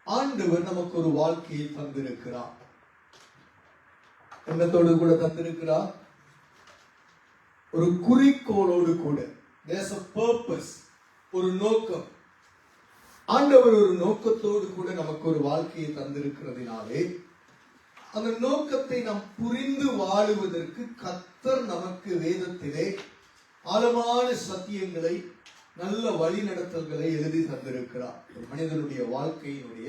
ஆண்டவர் நமக்கு ஒரு வாழ்க்கையை தந்திருக்கிறார். எண்ணத்தோடு கூட தந்திருக்கிறார், ஒரு குறிக்கோளோடு கூட. There's a purpose, ஒரு நோக்கம். ஆண்டவர் ஒரு நோக்கத்தோடு கூட நமக்கு ஒரு வாழ்க்கையை தந்திருக்கிறதுனாலே அந்த நோக்கத்தை நாம் புரிந்து வாழுவதற்கு கர்த்தர் நமக்கு வேதத்திலே ஆழமான சத்தியங்களை, நல்ல வழிநடத்தல்களை எழுதி தந்திருக்கிறார். ஒரு மனிதனுடைய வாழ்க்கையினுடைய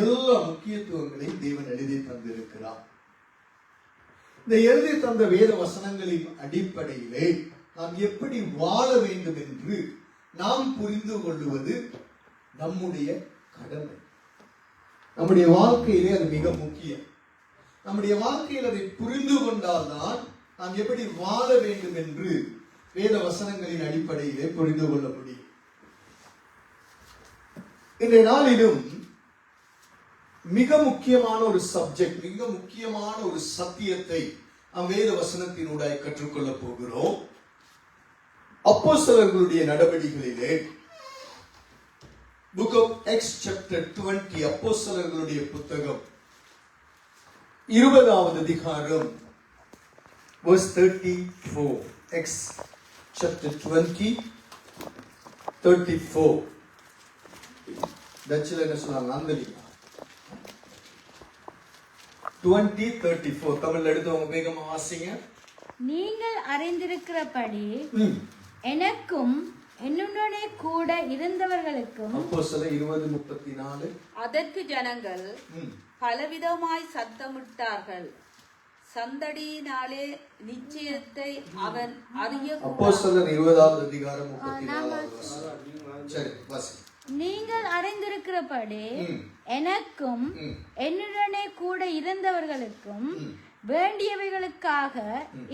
எல்லா முக்கியத்துவங்களையும் தேவன் எழுதி தந்திருக்கிறார். இந்த எழுதி தந்த வேத வசனங்களின் அடிப்படையிலே நாம் எப்படி வாழ வேண்டும் என்று நாம் புரிந்து கொள்வது நம்முடைய கடமை. நம்முடைய வாழ்க்கையிலே அது மிக முக்கியம். நம்முடைய வாழ்க்கையில் அதை புரிந்து கொண்டால்தான் நாம் எப்படி வாழ வேண்டும் என்று வேத வசனங்களின் அடிப்படையிலே புரிந்து கொள்ள முடியும். இன்றைய நாளிலும் மிக முக்கியமான ஒரு சப்ஜெக்ட், மிக முக்கியமான ஒரு சத்தியத்தை நாம் வேத வசனத்தினூடாக கற்றுக்கொள்ள போகிறோம். அப்போஸ்தலர்களுடைய நடவடிக்கைகளிலே Book of Acts chapter 20, அப்போஸ்தலர்களுடைய புத்தகம் 20வது அதிகாரம் verse 34. Acts chapter 20 34. டச்சுல என்ன சொன்னாங்க ஆங்கிலீல 20:34. தமிழ்ல எடுத்தவங்க வேகமா வாசிங்க. நீங்கள் அறிந்திருக்கிறபடி எனக்கும் என்னுடனே கூட இருந்தவர்களுக்கும். அப்போஸ்தலர் 20:34. அதற்கு ஜனங்கள் பலவிதமாய் சத்தமிட்டார்கள். சந்தடியினாலே நிச்சயத்தை அவன் அறிய. அப்போஸ்தலர் 20வது அதிகாரம் 34வது வசனம். சரி வாசி. நீங்கள் அறிந்திருக்கிறபடி எனக்கும் என்னுடனே கூட இருந்தவர்களுக்கும் வேண்டியவைகளுக்காக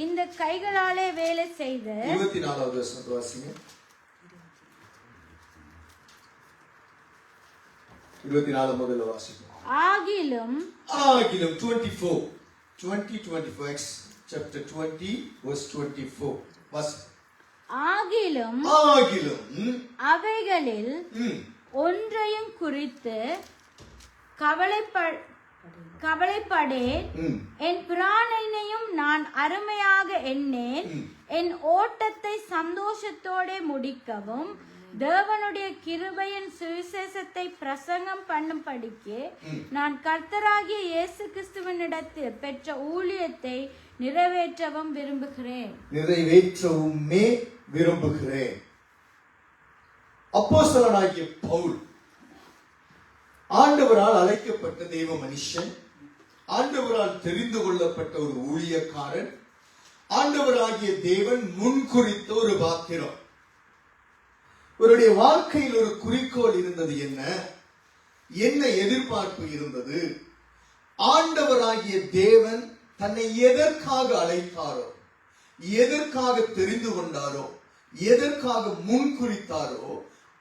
இந்த கைகளாலே வேலை செய்த. 24வது வசனத்தை வாசிங்க. 24 முதல்ல வாசிங்க. ஆகிலும் 24 Acts chapter 20 verse 24 வாசி. ஆகிலும் அவைகளில் ஒன்றையும் குறித்து கவலைப்படேன். என் பிராணனையும் நான் அருமையாக எண்ணேன். என் ஓட்டத்தை சந்தோஷத்தோட முடிக்கவும் தேவனுடைய கிருபையின் சுவிசேஷத்தை பிரசங்கம் பண்ணும்படிக்கு நான் கர்த்தராகிய இயேசு கிறிஸ்துவினிடத்தில் பெற்ற ஊழியத்தை நிறைவேற்றவும் விரும்புகிறேன். அப்போஸ்தலனாகிய பவுல் ஆண்டவரால் அழைக்கப்பட்ட தேவ மனுஷன், ஆண்டவரால் தெரிந்து கொள்ளப்பட்ட ஒரு ஊழியக்காரன், ஆண்டவராகிய தேவன் முன்குறித்த ஒரு பாத்திரம். இவருடைய வாழ்க்கையில் ஒரு குறிக்கோள் இருந்தது. என்ன எதிர்பார்ப்பு இருந்தது? ஆண்டவராகிய தேவன் தன்னை எதற்காக அழைத்தாரோ, எதற்காக தெரிந்து கொண்டாரோ, எதற்காக முன்குறித்தாரோ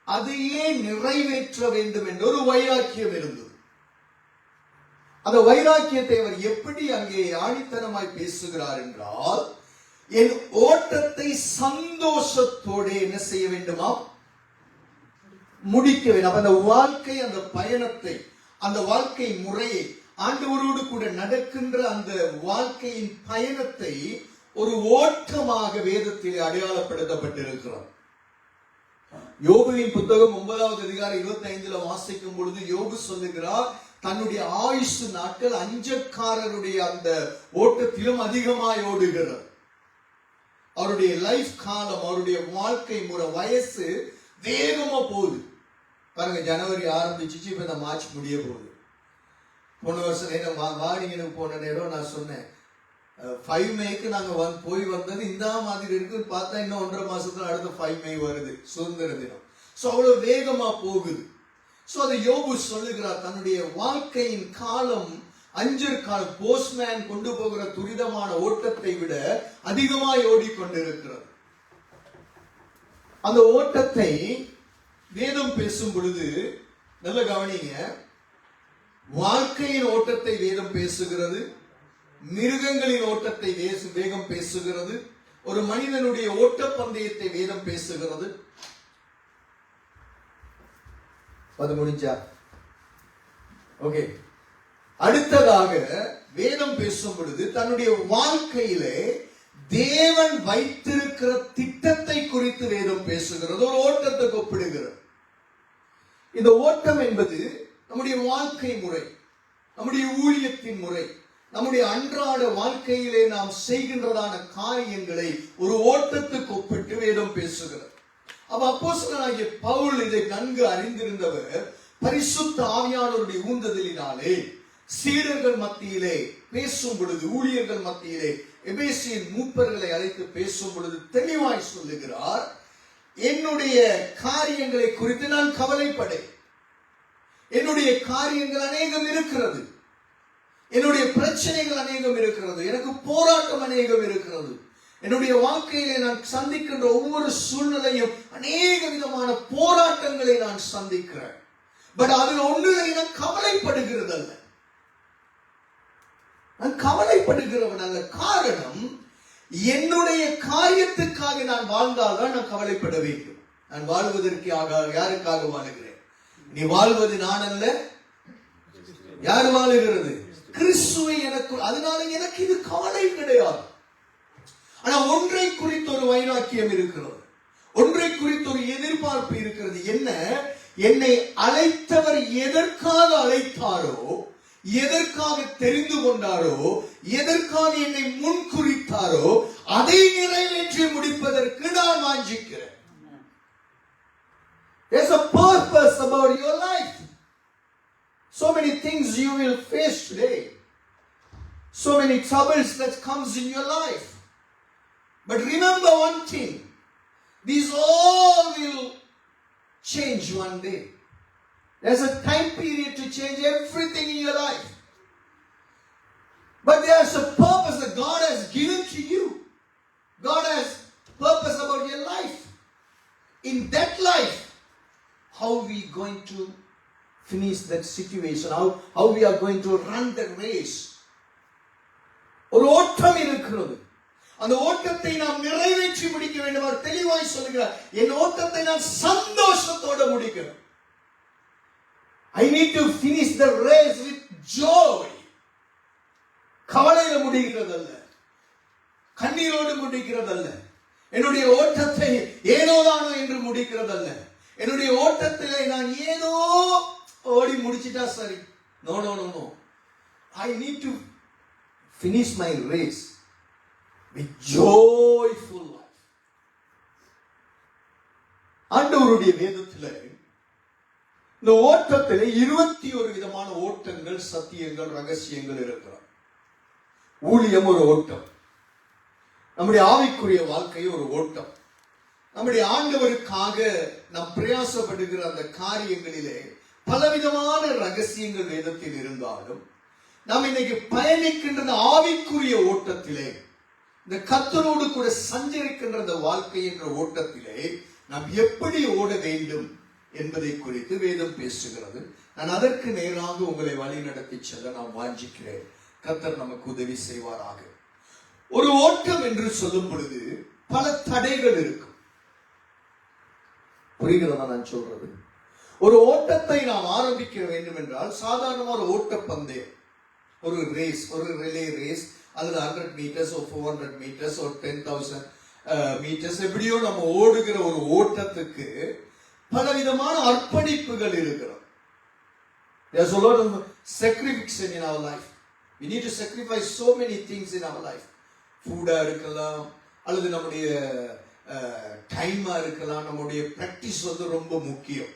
அதையே நிறைவேற்ற வேண்டும் என்ற ஒரு வைராக்கியம் இருந்தது. அந்த வைராக்கியத்தை அவர் எப்படி அங்கே ஆணித்தனமாய் பேசுகிறார் என்றால், என் ஓட்டத்தை சந்தோஷத்தோடு என்ன செய்ய வேண்டுமா? முடிக்க வேண்டும். அந்த வாழ்க்கை, அந்த பயணத்தை, அந்த வாழ்க்கை முறையை, ஆண்டவரோடு கூட நடக்கின்ற அந்த வாழ்க்கையின் பயணத்தை ஒரு ஓட்டமாக வேதத்தில் அடையாளப்படுத்தப்பட்டிருக்கிறார். யோபுவின் புத்தகம் 9வது அதிகாரம் 25ல வாசிக்கும் பொழுது யோபு சொல்லுகிறார், தன்னுடைய ஆயுசு நாட்கள் அஞ்சக்காரருடைய அந்த ஓட்டத்திலும் அதிகமாய் ஓடுகிறார். அவருடைய லைஃப் காலம், அவருடைய வாழ்க்கை முறை, வயசு வேகமா போகுது. பாருங்க, ஜனவரி ஆரம்பிச்சிச்சு, இப்ப இந்த மார்ச் முடிய போகுது. போன வருஷம் வாடிங்களுக்கு போன நேரம் நான் சொன்னேன், 5 மேக்கு நாங்க போய் வந்தது இந்த மாதிரி இருக்கு. பார்த்தா இன்னும் 1.5 மாசத்துல அடுத்த 5 மே வருது, சுதந்திர தினம். சோ அவ்வளவு வேகமா போகுது. சோ அதை யோபு சொல்லுகிறார், தன்னுடைய வாழ்க்கையின் காலம் அஞ்சர் காலம், போஸ்ட்மேன் கொண்டு போகிற துரிதமான ஓட்டத்தை விட அதிகமாய் ஓடிக்கொண்டிருக்கிறது. அந்த ஓட்டத்தை வேதம் பேசும் பொழுது நல்ல கவனிங்க, வாழ்க்கையின் ஓட்டத்தை வேதம் பேசுகிறது, மிருகங்களின் ஓட்டத்தை வேகம் பேசுகிறது, ஒரு மனிதனுடைய ஓட்ட பந்தயத்தை வேதம் பேசுகிறது. அது முடிஞ்சா ஓகே, அடுத்ததாக வேதம் பேசும் பொழுது தன்னுடைய வாழ்க்கையிலே தேவன் வைத்திருக்கிற திட்டத்தை குறித்து வேதம் பேசுகிறது, ஒரு ஓட்டத்துக்கு ஒப்பிடுகிறது. இந்த ஓட்டம் என்பது நம்முடைய வாழ்க்கை முறை, நம்முடைய ஊழியத்தின் முறை, நம்முடைய அன்றாட வாழ்க்கையிலே நாம் செய்கின்றதான காரியங்களை ஒரு ஓட்டத்துக்கு ஒப்பிட்டு வேதம் பேசுகிறது. அப்போஸ்தலனாகிய பவுல் இதை நன்கு அறிந்திருந்தவர். பரிசுத்த ஆவியானவருடைய ஊந்துதலினாலே சீடர்கள் மத்தியிலே பேசும் பொழுது, ஊழியர்கள் மத்தியிலே எபேசியின் மூப்பர்களை அழைத்து பேசும் பொழுது தெளிவாய் சொல்லுகிறார், என்னுடைய காரியங்களை குறித்து நான் கவலைப்படேன். என்னுடைய காரியங்கள் அநேகம் இருக்கிறது, என்னுடைய பிரச்சனைகள் அநேகம் இருக்கிறது, எனக்கு போராட்டம் அநேகம் இருக்கிறது. என்னுடைய வாழ்க்கையிலே நான் சந்திக்கின்ற ஒவ்வொரு சூழ்நிலையும் அநேக விதமான போராட்டங்களை நான் சந்திக்கிறேன். பட் அதில் ஒன்றுகளை நான் கவலைப்படுகிறது அல்ல, நான் கவலைப்படுகிறவன் அல்ல. காரணம், என்னுடைய காரியத்துக்காக நான் வாழ்ந்தால்தான் நான் கவலைப்பட வேண்டும். நான் வாழ்வதற்கு யாருக்காக வாழுகிறேன்? நீ வாழ்வது நான் அல்ல, யார் வாழுகிறது? கிறிஸ்துவை எனக்கு. அதனால எனக்கு இது கவலை கிடையாது. ஆனா ஒன்றை குறித்து ஒரு வைராக்கியம் இருக்கிறது, ஒன்றை குறித்து ஒரு எதிர்பார்ப்பு இருக்கிறது. என்ன? என்னை அழைத்தவர் எதற்காக அழைத்தாரோ, எதற்காக தெரிந்து கொண்டாரோ, எதற்காக என்னை முன்குறித்தாரோ அதை நிறைவேற்றி முடிப்பதற்கு நான் வாஞ்சிக்கிறேன். There's a purpose about your life. So many things you will face today, so many troubles that comes in your life. But remember one thing, these all will change one day. There's a time period to change everything in your life. But there's a purpose that God has given to you. God has purpose about your life. In that life, how we going to finish that situation? How we are going to run the race? ஒரு ஓட்டம் இருக்கிறது, அந்த ஓட்டத்தை நாம் நிறைவேற்றி முடிக்க வேண்டும். அவர் தெளிவாய் சொல்கிறார், என் ஓட்டத்தை நான் சந்தோஷத்தோடு முடிக்கிறேன். I need to finish the race with joy. கவலையில முடிகிறதல்ல, கண்ணீரோடு முடிக்கிறதல்ல, என்னுடைய ஓட்டத்தை ஏனோதானோ என்று முடிக்கிறதல்ல, என்னுடைய ஓட்டத்திலே நான் ஏதோ ஓடி முடிச்சிட்டா சரி. No no no no, I need to finish my race with joyful life. ஆண்டவருடைய வேதத்திலே இந்த ஓட்டத்திலே 21 விதமான ஓட்டங்கள், சத்தியங்கள், ரகசியங்கள் இருக்கிறார். ஊழியம் ஒரு ஓட்டம், நம்முடைய ஆவிக்குரிய வாழ்க்கை ஒரு ஓட்டம், நம்முடைய ஆண்டவருக்காக நாம் பிரயாசப்படுகிற அந்த காரியங்களிலே பலவிதமான ரகசியங்கள் வேதத்தில் இருந்தாலும், நாம் இன்னைக்கு பயணிக்கின்ற ஆவிக்குரிய ஓட்டத்திலே, இந்த கர்த்தரோடு கூட சஞ்சரிக்கின்ற அந்த வாழ்க்கை என்ற ஓட்டத்திலே நாம் எப்படி ஓட வேண்டும் என்பதை குறித்து வேதம் பேசுகிறது. நான் அதற்கு நேராக உங்களை வழி நடத்தி செல்ல நான் வாஞ்சிக்கிறேன். கர்த்தர் நமக்கு உதவி செய்வாராக. ஒரு ஓட்டம் என்று சொல்லும் பொழுது பல தடைகள் இருக்கும். புரிகிறதா நான் சொல்றது? ஒரு ஓட்டத்தை நாம் ஆரம்பிக்க வேண்டும் என்றால் சாதாரண ஒரு ஓட்ட பந்தயம், ஒரு ரேஸ், ஒரு ரிலே ரேஸ் அல்லது 100 மீட்டர்ஸ், 400 மீட்டர்ஸ், 10,000 மீட்டர்ஸ், எப்படியோ நம்ம ஓடுகிற ஒரு ஓட்டத்துக்கு பலவிதமான அர்ப்பணிப்புகள் இருக்கிறது. There's a lot of sacrifice in our life. We need to sacrifice so many things in our life. ஃபுட்டா இருக்கலாம், அல்லது நம்முடைய டைமா இருக்கலாம், நம்முடைய பிராக்டிஸ் ரொம்ப முக்கியம்.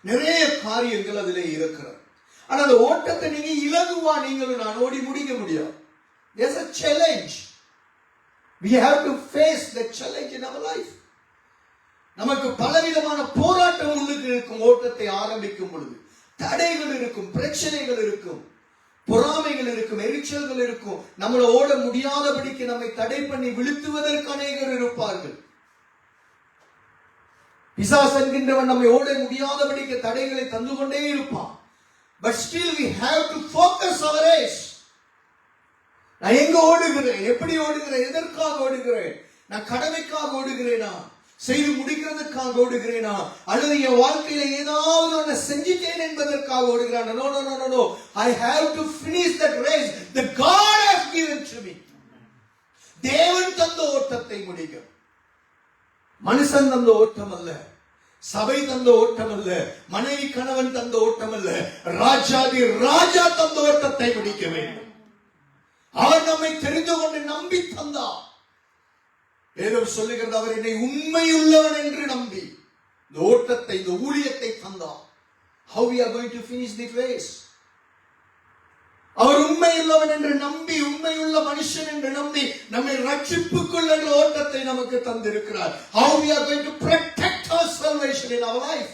நிறைய காரியங்கள் அதிலே இருக்கிறது. ஆனா அந்த ஓட்டத்தை நீங்க இலகுவா நீங்களும் நான் ஓடி முடிக்க முடியாது. There's a challenge. We have to face that challenge in our life. நமக்கு பலவிதமான போராட்டம் உள்ளுக்கு இருக்கும். ஓட்டத்தை ஆரம்பிக்கும் பொழுது தடைகள் இருக்கும், பிரச்சனைகள் இருக்கும், பொறாமைகள் இருக்கும், எரிச்சல்கள் இருக்கும். நம்மளை ஓட முடியாதபடிக்கு நம்மை தடை பண்ணி விழுத்துவதற்கு அநேகர் இருப்பார்கள். பிசாசு என்கின்றவன் நம்மை ஓட முடியாதபடிக்கு தடைகளை தந்து கொண்டே இருப்பான். But still we have to focus our race. நான் எங்க ஓடுகிறேன், எப்படி ஓடுகிறேன், எதற்காக ஓடுகிறேன்? நான் கடமைக்காக ஓடுகிறேனா, செய்து முடிக்கிறதுக்காக ஓடுகிறேனா, அல்லது என் வாழ்க்கையில ஏதாவது ஒன்று செஞ்சிட்டேன் என்பதற்காக ஓடுகிறான்? No, no, no, no, no. I have to finish that race that God has given to me. தேவன் தந்த ஓட்டத்தை முடிக்க. மனுஷன் தந்த ஓட்டம் அல்ல, சபை தந்த ஓட்டம் அல்ல, மனைவி கணவன் தந்த ஓட்டம் அல்ல, ராஜாதி ராஜா தந்த ஓட்டத்தை முடிக்க வேண்டும். அவர் நம்மை தெரிந்து கொண்டு நம்பி தந்தார். வேதம் சொல்லுகிறது, அவர் என்னை உண்மையுள்ளவன் என்று நம்பி இந்த ஓட்டத்தை, இந்த ஊழியத்தை தந்தார். How we are going to finish the race? அவர் உண்மையுள்ளவன் என்று நம்பி, உண்மையுள்ள மனுஷன் என்று நம்பி நம்மை ரட்சிப்புக்குள் என்ற ஓட்டத்தை நமக்கு தந்திருக்கிறார். How we are going to protect our salvation in our life?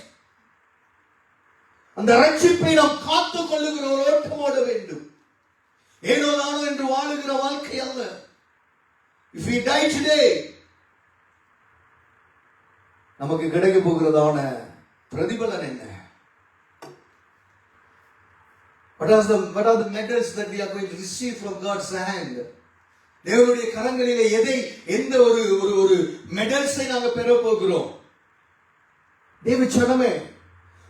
அந்த ரட்சிப்பை நாம் காத்துக் கொள்ளுகிற ஒரு ஓட்டம் ஓட வேண்டும். ஏனோ தானோ என்று வாழுகிற வாழ்க்கை அல்ல. If we die today, நமக்கு கிடைக்க போகிறதான பிரதிபலன் என்ன? What are the medals that we are going to receive from God's hand? தேவனுடைய கரங்களிலே எந்த ஒரு மெடல்ஸை நாங்கள் பெற போகிறோம்? தேவ ஜனமே,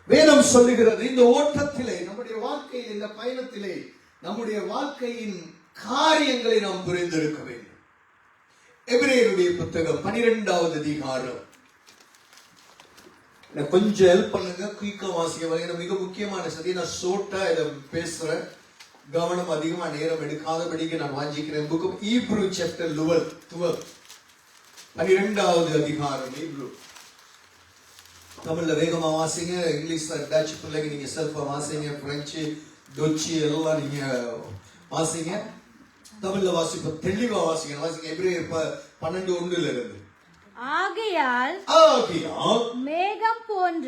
வேதம் சொல்லுகிறது, இந்த ஓட்டத்திலே, நம்முடைய வாழ்க்கையில், இந்த பயணத்திலே, நம்முடைய வாழ்க்கையின் காரியங்களை நாம் புரிந்திருக்க வேண்டும். எபிரேயருடைய புத்தகம் 12வது அதிகாரம். கொஞ்சம் ஹெல்ப் பண்ணுங்க, குயிக்கா வாசிக்க. மிக முக்கியமான சதி, நான் ஷோர்ட்டா இதை பேசுறேன், கவனம் அதிகமா நேரம் எடுக்காதபடிக்கு நான் வாஞ்சிக்கிறேன். புக் ஆஃப் ஹீப்ரூ சாப்டர் 12, 12வது அதிகாரம். ஹீப்ரூ தமிழ்ல வேகமா வாசிங்க, இங்கிலீஷ் டச் பிள்ளைங்க நீங்க செல்ஃபா வாசிங்க, பிரெஞ்சு டொச்சி எல்லாம் நீங்க வாசிங்க. தமிழ்ல வாசிப்ப தெளிவா வாசிங்க. எபிரேயர் 12:1 இருந்து. ஆகையால் மேகம் போன்ற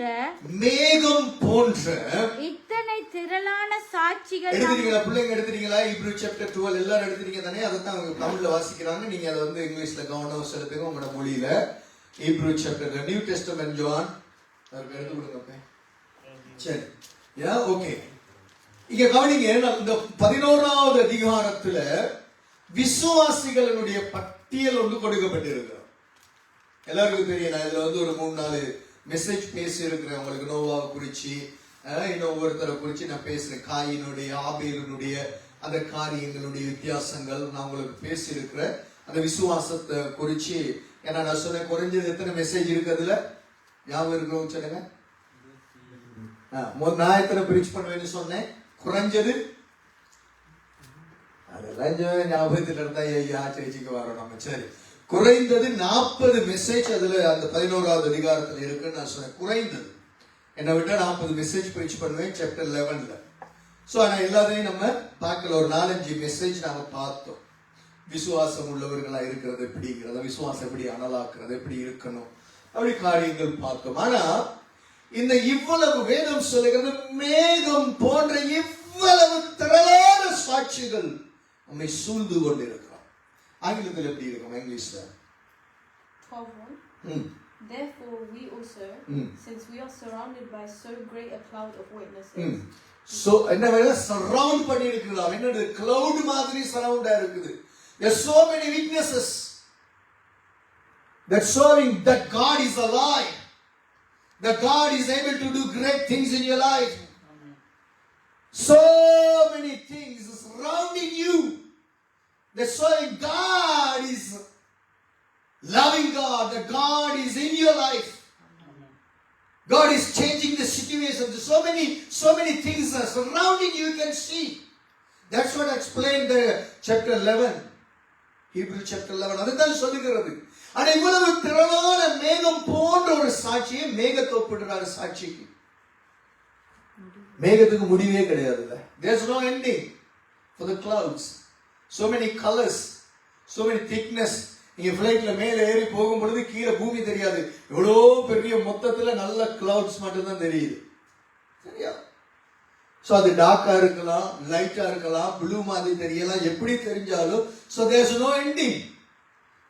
இத்தனை திரளான சாட்சிகள். எடுத்துட்டீங்களா பிள்ளைங்க? எடுத்துட்டீங்களா? ஹீப்ரூ சாப்டர் 12 எல்லாரும் எடுத்துட்டீங்க தானே? அதைத்தான் அவங்க தமிழ்ல வாசிக்கிறாங்க. நீங்க அதை வந்து இங்கிலீஷ்ல கவனம் செலுத்துங்க உங்களோட மொழியில. Hebrew chapter, new testament John அவருக்கு எடுத்து கொடுங்க. சரி, ஓகே. இங்க கவனிங்க, இந்த 11வது அதிகாரத்துல விசுவாசிகளுடைய பட்டியல் ஒன்று கொடுக்கப்பட்டிருக்கு. எல்லாருக்கும் தெரியும், நான் இதுல வந்து ஒரு 3-4 மெசேஜ் பேசி இருக்கிறேன் உங்களுக்கு. நோவாவை குறிச்சு, இன்னும் ஒவ்வொருத்தரை குறிச்சு நான் பேசுறேன். காயினுடைய, ஆபேலினுடைய அந்த காரியங்களுடைய வித்தியாசங்கள் நான் உங்களுக்கு பேசி இருக்கிறேன். அந்த விசுவாசத்தை குறிச்சு ஏன்னா நான் சொன்னேன், குறைஞ்சது எத்தனை மெசேஜ் இருக்குதுல ஞாபகம் இருக்கிறவங்க சொல்லுங்க. நான் எத்தனை பிரீச் பண்ணுவேன்னு சொன்னேன்? குறைஞ்சது அதெல்லாம் ஞாபகத்தில் இருந்தா சேர்ச்சிக்கு வரோம் நம்ம. சரி, குறைந்தது 40 மெசேஜ் அதுல அந்த 11வது அதிகாரத்தில் இருக்குன்னு நான் சொன்னேன். குறைந்தது என்னை விட்டா 40 மெசேஜ் பிரீச் பண்ணுவேன் சாப்டர் 11ல. சோ ஆனா எல்லாத்தையும் நம்ம பார்க்கல. ஒரு 4-5 மெசேஜ் நாம பார்த்தோம். விசுவாசம் உள்ளவர்களா இருக்கிறது எப்படிங்கிறத, விசுவாசம் எப்படி அனலாக்குறது, எப்படி இருக்கணும், அப்படி காரியங்கள் பார்த்தோம். ஆனா இந்த இவ்வளவு வேதம் சொல்லுகிறது, மேகம் போன்ற இவ்வளவு திரளான சாட்சிகள் நம்மை சூழ்ந்து கொண்டிருக்கிறோம். ஆங்கிலத்தில் எப்படி இருக்கும்? இங்கிலீஷ்ல 12:1. Therefore we also, since we are surrounded by so great a cloud of witnesses. So என்ன வேற சரவுண்ட் பண்ணி இருக்குதா? என்னது? cloud மாதிரி சரவுண்டா இருக்குது. There are so many witnesses that showing that God is alive, that God is able to do great things in your life. So many things surrounding you. That's why God is loving God, that God is in your life. God is changing the situation. So many things are surrounding you, you can see. That's what I explained the chapter 11. Hebrew chapter 11. அதுதான் சொல்லுகிறது. ஆனா இவ்வளவு திரளான மேகம் போன்ற ஒரு சாட்சியை மேகத்தை ஒப்பிடுறாரு சாட்சிக்கு. மேகத்துக்கு முடிவே கிடையாதுல்ல. There's no ending for the clouds. So many colors, so many thickness. நீங்க ஃளைட்ல மேல ஏறி போகும் பொழுது கீழே பூமி தெரியாது. எவ்வளோ பெரிய மொத்தத்துல நல்ல கிளவுட்ஸ் மட்டும் தான் தெரியுது. சரியா? சோ அது டார்க்கா இருக்கலாம், லைட்டா இருக்கலாம், ப்ளூ மாதிரி தெரியலாம், எப்படி தெரிஞ்சாலும் so there's no ending.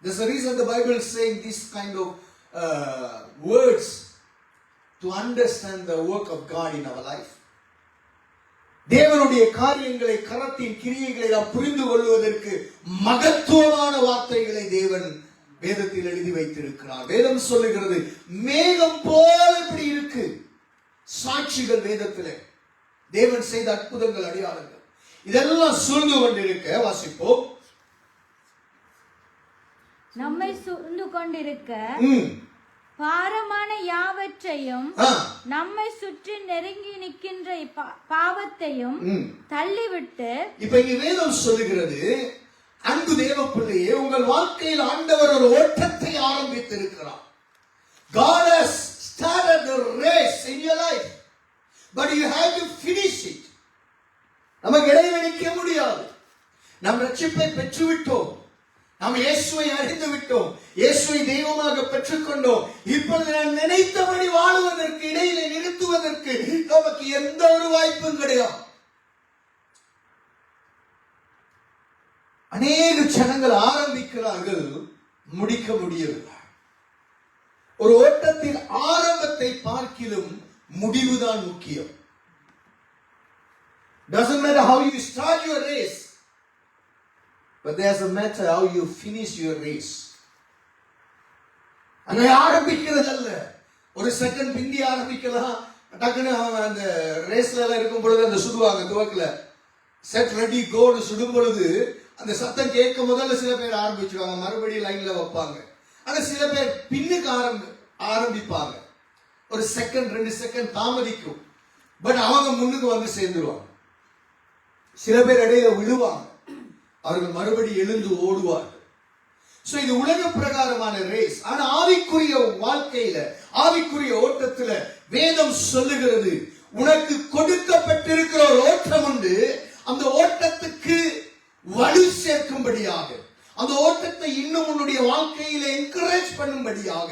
There's a reason the Bible is saying this kind of words to understand the work of God in our life. தேவனுடைய காரியங்களை, கரத்தின் கிரியைகளை நாம் புரிந்து கொள்வதற்கு மகத்துவமான வார்த்தைகளை தேவன் வேதத்தில் எழுதி வைத்திருக்கிறார். வேதம் சொல்லுகிறது மேகம் போல இப்படி இருக்கு. சாட்சிகள் வேதத்திலே தேவன் செய்த அற்புதங்கள், அடையாளங்கள் இதெல்லாம் சூழ்ந்து கொண்டிருக்க வாசிப்போம். நம்மை சூழ்ந்து கொண்டிருக்க பாரமான யாவற்றையும் நம்மை சுற்றி நெருங்கி நிற்கின்ற பாவத்தையும் தள்ளிவிட்டு. இப்ப இங்க வேதம் சொல்லுகிறது, அன்பு தேவ பிள்ளையே, உங்கள் வாழ்க்கையில் ஆண்டவர் ஒரு ஓட்டத்தை ஆரம்பித்திருக்கிறார். God has started the race in your life, but you have to finish it. நமக்கு இடையில நிற்க முடியாது. நாம் ரட்சிப்பை பெற்றுவிட்டோம், நாம் இயேசுவை அறிந்து விட்டோம், இயேசுவை தெய்வமாக பெற்றுக்கொண்டோம். இப்பொழுது நான் நினைத்தபடி வாழுவதற்கு, இடையில நிறுத்துவதற்கு நமக்கு எந்த ஒரு வாய்ப்பும் கிடையாது. அநேக ஜனங்கள் ஆரம்பிக்கிறார்கள், முடிக்க முடியவில்லை. ஒரு ஓட்டத்தில் ஆரம்பத்தை பார்க்கிலும் முடிவுதான் முக்கியம். Doesn't matter how you start your race, but there's a matter how you finish your race. அங்க ஆரம்பிக்கிறது அல்ல, ஒரு செகண்ட் பிந்தி ஆரம்பிக்கலாம். டக்குன்னு அந்த ரேஸ்ல எல்லாம் இருக்கும் பொழுது அந்த சுடுவாங்க, துவக்கல செட் ரெடி கோன்னு சுடும் பொழுது அந்த சத்தம் கேட்க முதல்ல சில பேர் ஆரம்பிச்சுவாங்க, மறுபடியும் லைன்ல வைப்பாங்க. ஆனா சில பேர் பின்னுக்கு ஆரம்பிப்பாங்க, ஒரு செகண்ட் 2 செகண்ட் தாமதிக்கும், பட் அவங்க முன்னுக்கு வந்து சேர்ந்துருவாங்க. சில பேர் இடையில விழுவாங்க, அவர்கள் மறுபடியும் எழுந்து ஓடுவார்கள். சோ இது உலக பிரகாரமான ரேஸ். ஆனா ஆவிக்குரிய வாழ்க்கையில, ஆவிக்குரிய ஓட்டத்துல வேதம் சொல்லுகிறது, உனக்கு கொடுக்கப்பட்டிருக்கிற ஒரு ஓட்டம் உண்டு. அந்த ஓட்டத்துக்கு வலு சேர்க்கும்படியாக, அந்த ஓட்டத்தை இன்னும் உன்னுடைய வாழ்க்கையில என்கரேஜ் பண்ணும்படியாக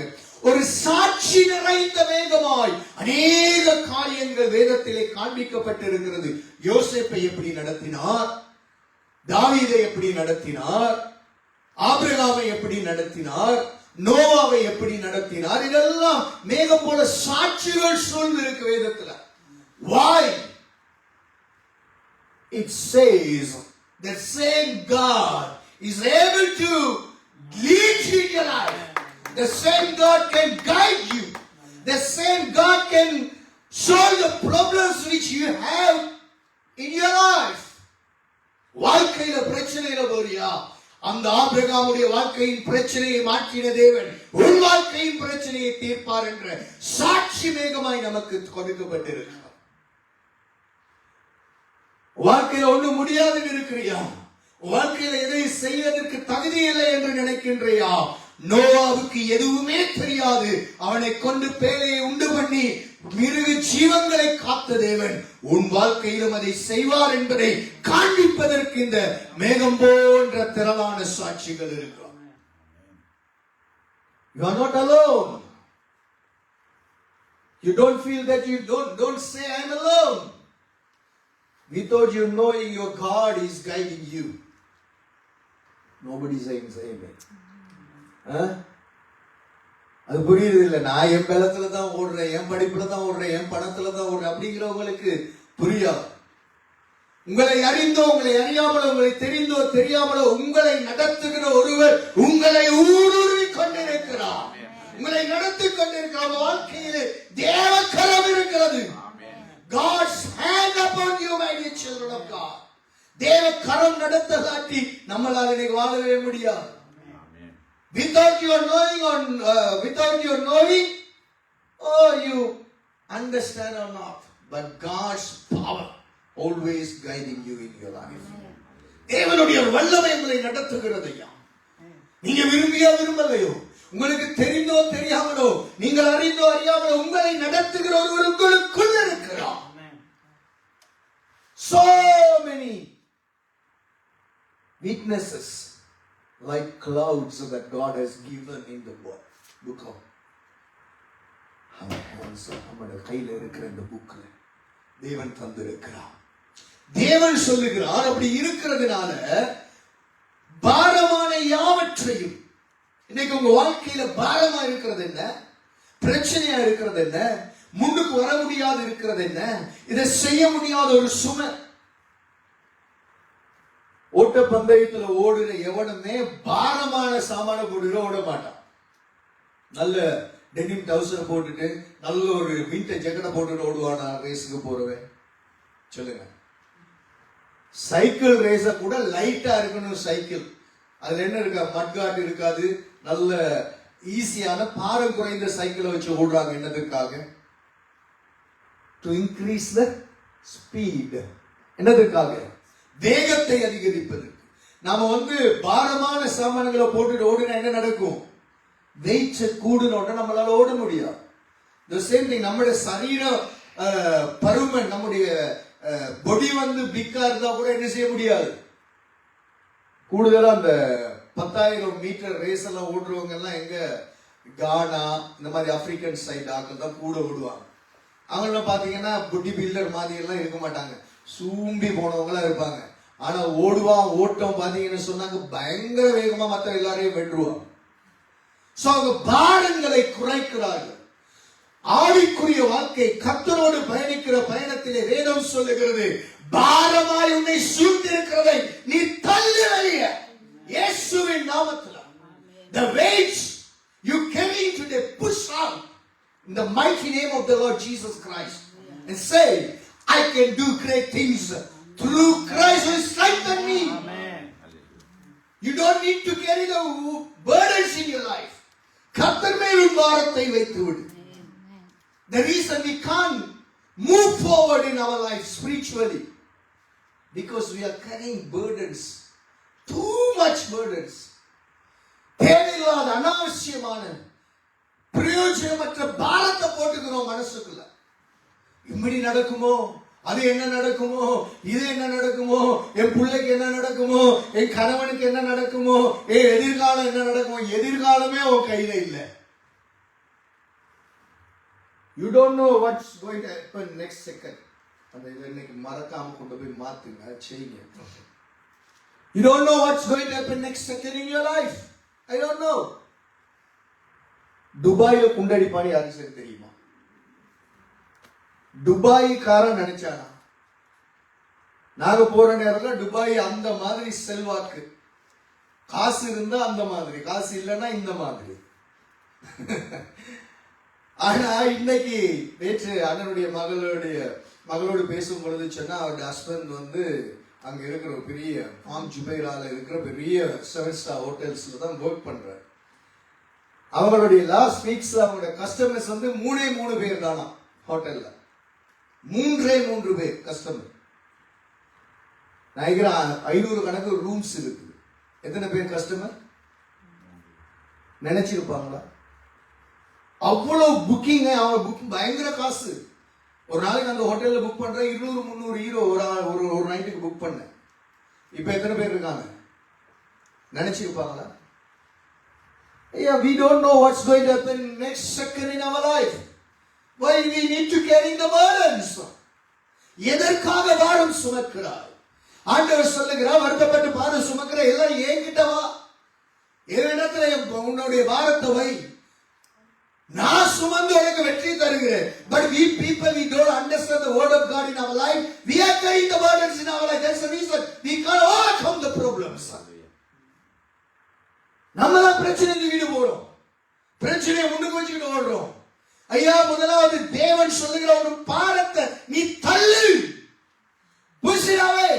ஒரு சாட்சி நிறைந்த வேகமாய் அநேக காரியங்கள் வேதத்திலே காண்பிக்கப்பட்டிருக்கிறது. யோசேப்பை எப்படி நடத்தினார், தாவீதை எப்படி நடத்தினார், ஆபிரகாமை எப்படி நடத்தினார், நோவாவை எப்படி நடத்தினார், இதெல்லாம் மேகம் போல சாட்சிகள் சூழ்ந்து இருக்கு வேதத்துல. Why? It says that same God is able to lead you in your life. The same God can guide you. The same God can solve the problems which you have in your life. வாழ்க்கையில பிரச்சனையில போறியா, அந்த ஆபிரகாமுடைய வாழ்க்கையின் பிரச்சனையை மாற்றின தேவன் உன் வாழ்க்கையின் பிரச்சனையை தீர்ப்பார் என்ற சாட்சி மேகமாய் நமக்கு கொடுக்கப்பட்டிருக்கிறார். வாழ்க்கையில ஒண்ணு முடியாதுன்னு இருக்கிறியா, வாழ்க்கையில எதை செய்வதற்கு தகுதி இல்லை என்று நினைக்கின்றையா, நோவாவுக்கு எதுவுமே தெரியாது, அவனை கொண்டு பேழையை உண்டு பண்ணி மிருக ஜீவங்களை காத்த தேவன் உன் வாழ்க்கையிலும் அதை செய்வார் என்பதை காண்பிப்பதற்கு இந்த மேகம் போன்ற திரளான சாட்சிகள் இருக்கிறார். You are not alone. You don't feel that you don't say I am alone. Without you knowing your God is guiding you. Nobody saying amen. அது புரியுது இல்ல, நான் என் பலத்துல தான் ஓடுறேன், என் படிப்புல தான் ஓடுறேன், என் பணத்துல தான் ஓடுறேன் அப்படிங்கிறவங்களுக்கு புரியாது. உங்களை அறிந்தோ உங்களை அறியாமலோ, உங்களை தெரிந்தோ தெரியாமலோ உங்களை நடத்துகிற ஒருவர் உங்களை ஊடுருவி கொண்டிருக்கிறார், உங்களை நடத்தி கொண்டிருக்கிறார். வாழ்க்கையிலே தேவ கரம் இருக்கிறது. God's hand upon you, my dear children of God. தேவ கரம் நடத்த காட்டி நம்மளால இன்னைக்கு வாழவே முடியாது. Without your knowing, you understand or not, but God's power always guiding you in your life. தேவனுடைய வல்லமை உங்களை நடத்துகிறது ஐயா. நீங்க விரும்பியோ விரும்பலையோ, உங்களுக்கு தெரிந்தோ தெரியாமலோ, நீங்கள் அறிந்தோ அறியாமலோ உங்களை நடத்துகிற ஒருவர் உங்களுக்குள் இருக்கிறார். So many weaknesses like clouds that God has given in the book of our hands. நம்முடைய கையில இருக்கிற இந்த புக்ல தேவன் தந்திருக்கிறார். தேவன் சொல்லுகிறார், அப்படி இருக்கிறதுனால பாரமான யாவற்றையும், இன்னைக்கு உங்க வாழ்க்கையில பாரமா இருக்கிறது என்ன, பிரச்சனையா இருக்கிறது என்ன, முன்னுக்கு வர முடியாது இருக்கிறது என்ன, இதை செய்ய முடியாத ஒரு சுமை. ஓட்ட பந்தயத்துல ஓடுற எவனுமே பாரமான சாமான போட்டுட்டு ஓட மாட்டான். நல்ல டெனிம் டவுசர் போட்டுட்டு நல்ல ஒரு வின்டர் ஜெக்கெட்டை போட்டுட்டு ஓடுவானா ரேஸுக்கு போறவன்? சொல்லுங்க. சைக்கிள் ரேஸ கூட லைட்டா இருக்கணும் சைக்கிள். அதுல என்ன இருக்கா? மட்காட் இருக்காது. நல்ல ஈஸியான பாரம் குறைந்த சைக்கிளை வச்சு ஓடுறாங்க. என்னதுக்காக? To increase the speed. என்னதுக்காக? வேகத்தை அதிகரிப்பதற்கு. நாம பாரமான சாமான்களை போட்டுட்டு ஓடினா என்ன நடக்கும்? வெயிட் கூடுனோட நம்மளால ஓட முடியாது. the same thing நம்முடைய சரீர பருமன், நம்முடைய பொடி பிக்கா இருந்தா கூட என்ன செய்ய முடியாது. கூடுதலா அந்த 10,000 மீட்டர் ரேஸ் எல்லாம் ஓடுறவங்க எல்லாம் எங்க? கானா இந்த மாதிரி ஆப்பிரிக்கன் சைடு ஆக்கள் தான் கூட ஓடுவாங்க. அவங்க பாத்தீங்கன்னா பொடி பில்டர் மாதிரி எல்லாம் இருக்க மாட்டாங்க, சூம்பி போனவங்களா இருப்பாங்க. ஆனா ஓட்டம் பாத்தீங்கன்னு சொன்னாங்க பயங்கர வேகமா மத்த எல்லாரையும் வென்றுவாங்க. சோ அவங்க பாரங்களை குறைக்கிறார்கள். ஆவிக்குரிய வாழ்க்கை கர்த்தரோடு பயணிக்கிற பயணத்திலே வேதம் சொல்லுகிறது, பாரமாய் உன்னை சூழ்ந்திருக்கிறதை நீ தள்ளி வெளியே இயேசுவின் நாமத்தில். The weights you carry today, push out in the mighty name of the Lord Jesus Christ and say, I can do great things through Christ who strengthens me. You don't need to carry the burdens in your life. கர்த்தர் மேல் உன் பாரத்தை வைத்து விடு. The reason we can't move forward in our life spiritually, because we are carrying burdens, too much burdens. தேவையில்லாத அனாவசியமான பிரயோஜனமற்ற பாரத்தை போட்டுக்கிறோம் மனசுக்குள்ள. இப்படி நடக்குமோ, அது என்ன நடக்குமோ, இது என்ன நடக்குமோ, என் பிள்ளைக்கு என்ன நடக்குமோ, என் கணவனுக்கு என்ன நடக்குமோ, என் எதிர்காலம் என்ன நடக்குமோ. எதிர்காலமே உன் கையில இல்லை. You don't know what's going to happen next second. அந்த இன்னைக்கு மறக்காம கொண்டு போய் மாத்துங்க, செய்யுங்க. You don't know what's going to happen next second in your life. I don't know. துபாயில குண்டடிப்பானி யாருக்கு சரி தெரியுமா? துபாய்காரன் நினைச்சானா நாங்க போற நேரத்துல துபாய் அந்த மாதிரி செல்வாக்கு, காசு இருந்தா அந்த மாதிரி, காசு இல்லைன்னா இந்த மாதிரி. ஆனா இன்னைக்கு நேற்று அண்ணனுடைய மகளோடு பேசும் பொழுது சொன்னா, அவருடைய ஹஸ்பண்ட் அங்க இருக்கிற ஒரு பெரிய ஃபார்ம் ஜுபைரால இருக்கிற பெரிய 7 ஸ்டார் ஹோட்டல்ஸ்ல தான் ஒர்க் பண்றாரு. அவங்களுடைய லாஸ்ட் வீக்ஸ்ல அவங்களுடைய கஸ்டமர்ஸ் 3 பேர் தானா ஹோட்டல்ல. 3 பேர் கஸ்டமர். நினைக்கிறேன் 500 கணக்கு ரூம்ஸ் இருக்குது. எத்தனை பேர் கஸ்டமர் நினைச்சிருப்பாங்களா? அவ்வளவு புக்கிங். அவங்க புக்கிங் பயங்கர காசு. ஒரு நாளைக்கு அந்த ஹோட்டல்ல புக் பண்றேன் 200-300 ஈரோ ஒரு நைட்டுக்கு புக் பண்ணேன். இப்ப எத்தனை பேர் இருக்காங்க நினைச்சிருப்பாங்களா? Yeah, we don't know what's going to happen next second in our life. Why we need to carry the burdens? எதற்காக பாரம் சுமக்கிறாய்? ஆண்டவர் சொல்லுகிறார், வருத்தப்பட்டு பாரம் சுமக்கிற எல்லாம் என்கிட்ட வா, என்னிடத்துல உன்னுடைய பாரத்தை வை, நான் சுமந்து உனக்கு வெற்றி தருகிறேன். But we people, we don't understand the word of God in our life. We are carrying the burdens in our life. That's the reason we can't overcome the problems. நம்ம தான் பிரச்சனைக்கு வீடு போறோம், பிரச்சனையை முன்னுக்கு வச்சுக்கிட்டு ஓடுறோம். ஐயா, முதலாவது தேவன் சொல்லுகிற ஒரு பாரத்தை நீ தள்ளு, push it away.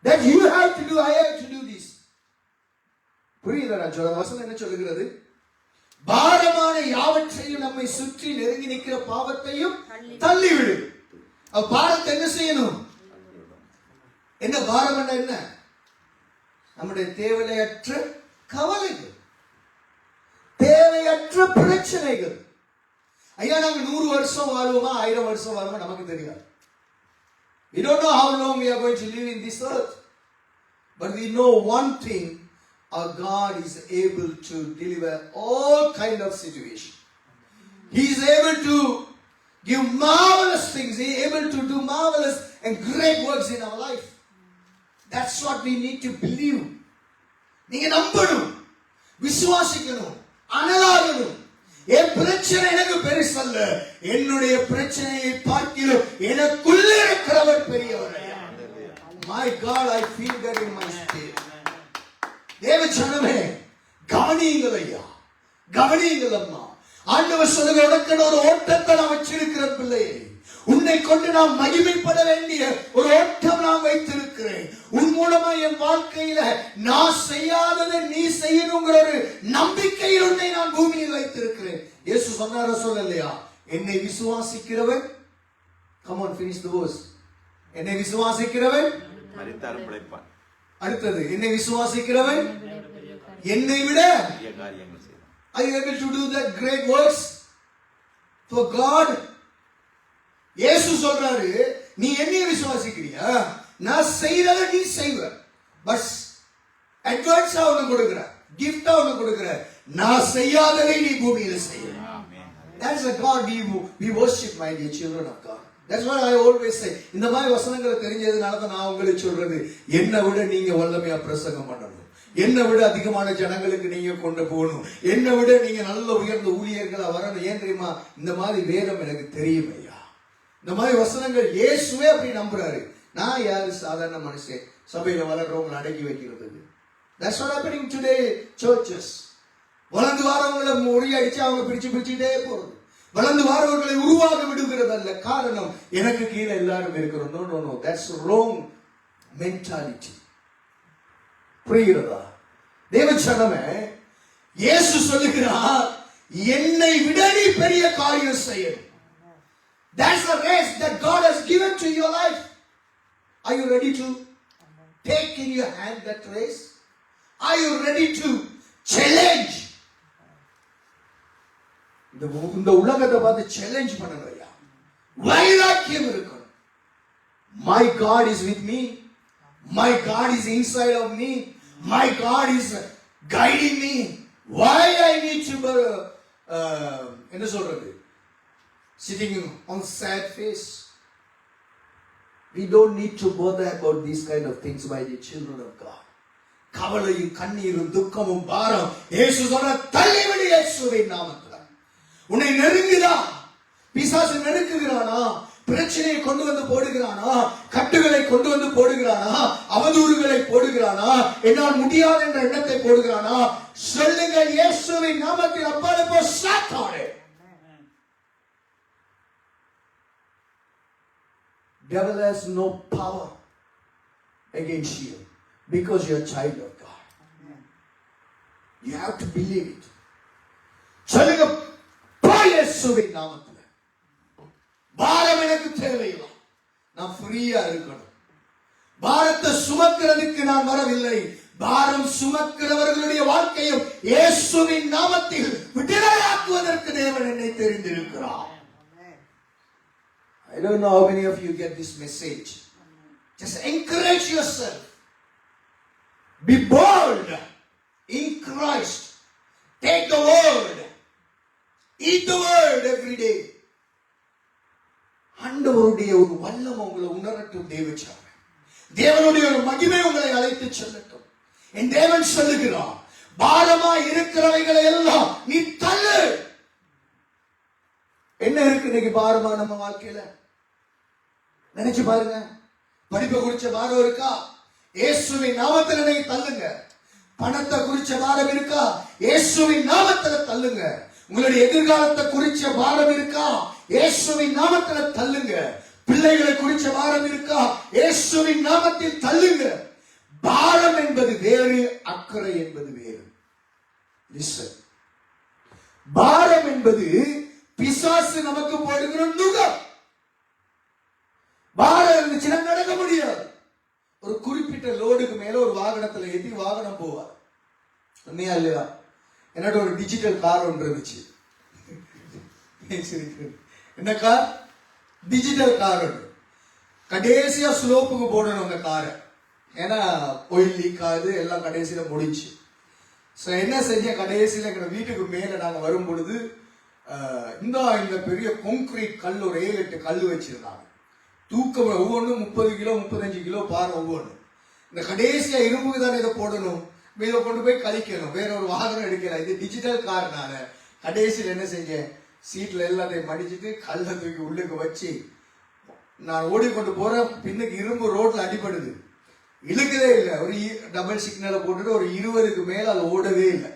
That you have to do, I have to do this. புரியுதா நான் சொல்ற வசனம் என்ன சொல்லுகிறது? பாரமான யாவற்றையும் நம்மை சுற்றி நெருங்கி நிற்கிற பாவத்தையும் தள்ளிவிடு. பாரத்தை என்ன செய்யணும்? என்ன பாரம்? என்ன? நம்முடைய தேவையற்ற கவலைகள், தேவையற்ற பிரச்சனைகள். ஐயா, நாங்க 100 வருஷம் வாழ்வோமா 1000 வருஷம் வாழ்வோமா நமக்கு தெரியாது. We don't know how long we are going to live in this earth, but we know one thing: our God is able to deliver all kind of situations. He is able to give marvelous things. He is able to do marvelous and great works in our life. That's what we need to believe. நீங்க நம்பணும், விசுவாசிக்கணும், அனலாகணும். என் பிரச்சனை எனக்கு பெருசல்ல, என்னுடைய பிரச்சனையை பார்க்கிலும் எனக்குள்ளே இருக்கிறவர் பெரியவர். My My God, I feel that in my spirit. தேவ ஜனமே, கவனியுங்கள் ஐயா, கவனியுங்கள் அம்மா. ஆண்டவர் சொல்லுங்க, உனக்கு ஒரு ஓட்டத்தை நான் வச்சிருக்கிறேன் பிள்ளையே. உன்னை கொண்டு நான் மகிமைப்பட வேண்டிய ஒரு ஓட்டம் நான் வைத்திருக்கிறேன். உன் மூலமா என் வாழ்க்கையில நான் செய்யாததை நீ செய்யணுங்கிற ஒரு நம்பிக்கையில் உன்னை நான் பூமியில் வைத்திருக்கிறேன். இயேசு சொன்னாரோ சொல்லலையா? என்னை விசுவாசிக்கிறவன், come on finish the verse. என்னை விசுவாசிக்கிறவன் மரித்தாலும் பிழைப்பான். அடுத்தது, என்னை விசுவாசிக்கிறவன் என்னை விட பெரிய காரியங்கள் செய்வான். are you able to do that great works for God? இயேசு சொல்றாரு, நீ என்னைய விசுவாசிக்கிறியா, நான் செய்யறத நீ செய்வ. பஸ் அட்வான்ஸா உனக்கு கொடுக்கிற, கிஃப்டா உனக்கு கொடுக்கிற, நான் செய்யாததை நீ பூமியில செய்ய. That's the God we worship, my dear children of God. That's what I always say. இந்த மாதிரி வசனங்களை தெரிஞ்சதுனால தான் நான் உங்களுக்கு சொல்றது, என்னை விட நீங்க வல்லமையா பிரசங்கம் பண்ணணும், என்னை விட அதிகமான ஜனங்களுக்கு நீங்க கொண்டு போகணும், என்னை விட நீங்க நல்ல உயர்ந்த ஊழியர்களா வரணும். ஏன் தெரியுமா? இந்த மாதிரி வேதம் எனக்கு தெரியும் ஐயா. இந்த மாதிரி வசனங்கள் இயேசுவே அப்படி நம்புறாரு. நான் யாரு? சாதாரண மனுஷன், சபையில வளர்றவங்களை அடக்கி வைக்கிறதுக்கு. That's what happening today churches. வளர்ந்து வாரவங்களை முறியடிச்சு அவங்க பிடிச்சுட்டே போறது, வளர்ந்து வாரவர்களை உருவாக விடுகிறது அல்ல. காரணம், எனக்கு கீழே எல்லாரும் இருக்கிறோம். No no no, that's wrong mentality. புரிகிறதா? தேவச்சனமே, இயேசு சொல்லுகிறார், என்னை விட நீ பெரிய காரியம் செய்யணும். That's the race that God has given to your life. Are you ready to take in your hand that race? Are you ready to challenge? இந்த உலகத்தை பார்த்து சேலஞ்ச் பண்ணணும் ஐயா. வைராக்கியம் இருக்கணும். My God is with me. My God is inside of me. My God is guiding me. Why I need to என்ன சொல்றது, sitting on sad face? We don't need to bother about these kind of things, my dear children of God. கவலையும் கண்ணீரும் துக்கமும் பாரம் இயேசு சொன்ன தள்ளிவிடு இயேசுவின் நாமத்தில். உன்னை நெருங்குதா? பிசாசு நெருக்குகிறானா? பிரச்சனையை கொண்டு வந்து போடுகிறானா? கட்டுகளை கொண்டு வந்து போடுகிறானா? அவதூறுகளை போடுகிறானா? என்னால் முடியாது என்ற எண்ணத்தை போடுகிறானா? சொல்லுங்கள், இயேசுவின் நாமத்தில் அப்பாலே போ, சாத்தானே. Devil has no power against you because you are a child of God. You have to believe it. சொல்லுங்க, இயேசுவின் நாமத்தில் பாரம் எனக்கு தேவையில்லை, நான் ஃப்ரீயா இருக்கணும். பாரத்தை சுமக்கிறதுக்கு நான் வரவில்லை, பாரம் சுமக்கிறவர்களுடைய வாழ்க்கையும் இயேசுவின் நாமத்தில் விடுதலையாக்குவதற்கு தேவன் என்னை தெரிந்திருக்கிறார். I don't know how many of you get this message. Just encourage yourself. Be bold in Christ. Take the word. Eat the word every day. ஆண்டவருடைய ஒரு வல்லமை உங்களை உணரட்டும். தேவனுடைய ஒரு மகிமை உங்களை அழைத்து செல்லட்டும். என் தேவன் சொல்லுகிறார், பாரமா இருக்கிறவைகளை எல்லாம் நீ தள்ளு. என்ன இருக்கு இன்னைக்கு பாரமா நம்ம வாழ்க்கையில? நினைச்சு பாருங்க. படிப்பை குறிச்ச பாரம் இருக்கா? இயேசுவின் நாமத்தில் நீங்க தள்ளுங்க. பணத்தை குறிச்ச பாரம் இருக்கா? இயேசுவின் நாமத்தில் தள்ளுங்க. உங்களுடைய எதிர்காலத்தை குறிச்ச பாரம் இருக்கா? இயேசுவின் நாமத்தில் தள்ளுங்க. பிள்ளைகளை குறிச்ச பாரம் இருக்கா? இயேசுவின் நாமத்தில் தள்ளுங்க. பாரம் என்பது வேறு, அக்கறை என்பது வேறு. லிசன். பாரம் என்பது பிசாசு நமக்கு போடுகிற நுகம். பாரம் இருந்துச்சுன்னா நடக்க முடியாது. ஒரு குறிப்பிட்ட லோடுக்கு மேல ஒரு வாகனத்துல ஏற்றி வாகனம் போவார். உண்மையா இல்லையா? என்னோட ஒரு டிஜிட்டல் கார் ஒன்று இருந்துச்சு. என்ன கார்? டிஜிட்டல் கார் ஒன்று. கடைசியா ஸ்லோப்புக்கு போடணும் அந்த காரை, ஏன்னா ஆயில் லீக் ஆகுது, எல்லாம் கடைசியில முடிச்சு. என்ன செஞ்ச, கடைசியில எங்க வீட்டுக்கு மேல நாங்க வரும் பொழுது இந்த பெரிய கான்கிரீட் கல், ஒரு 7-8 கல் வச்சிருந்தாங்க. தூக்கம் ஒவ்வொன்றும் 30 கிலோ 35 கிலோ பார் ஒவ்வொன்று. இந்த கடைசியா இரும்புக்கு தானே இதை போடணும், இதை கொண்டு போய் கழிக்கணும், வேற ஒரு வாகனம் எடுக்கலாம். இது டிஜிட்டல் கார்னால கடைசியில் என்ன செஞ்சேன், சீட்ல எல்லாத்தையும் மடிச்சுட்டு கல்லை தூக்கி உள்ளுக்கு வச்சு நான் ஓடிக்கொண்டு போறேன். பின்னுக்கு இரும்பு ரோட்ல அடிபடுது. இழுக்கவே இல்லை. ஒரு டபுள் சிக்னலை போட்டுட்டு ஒரு 20க்கு மேல அது ஓடவே இல்லை.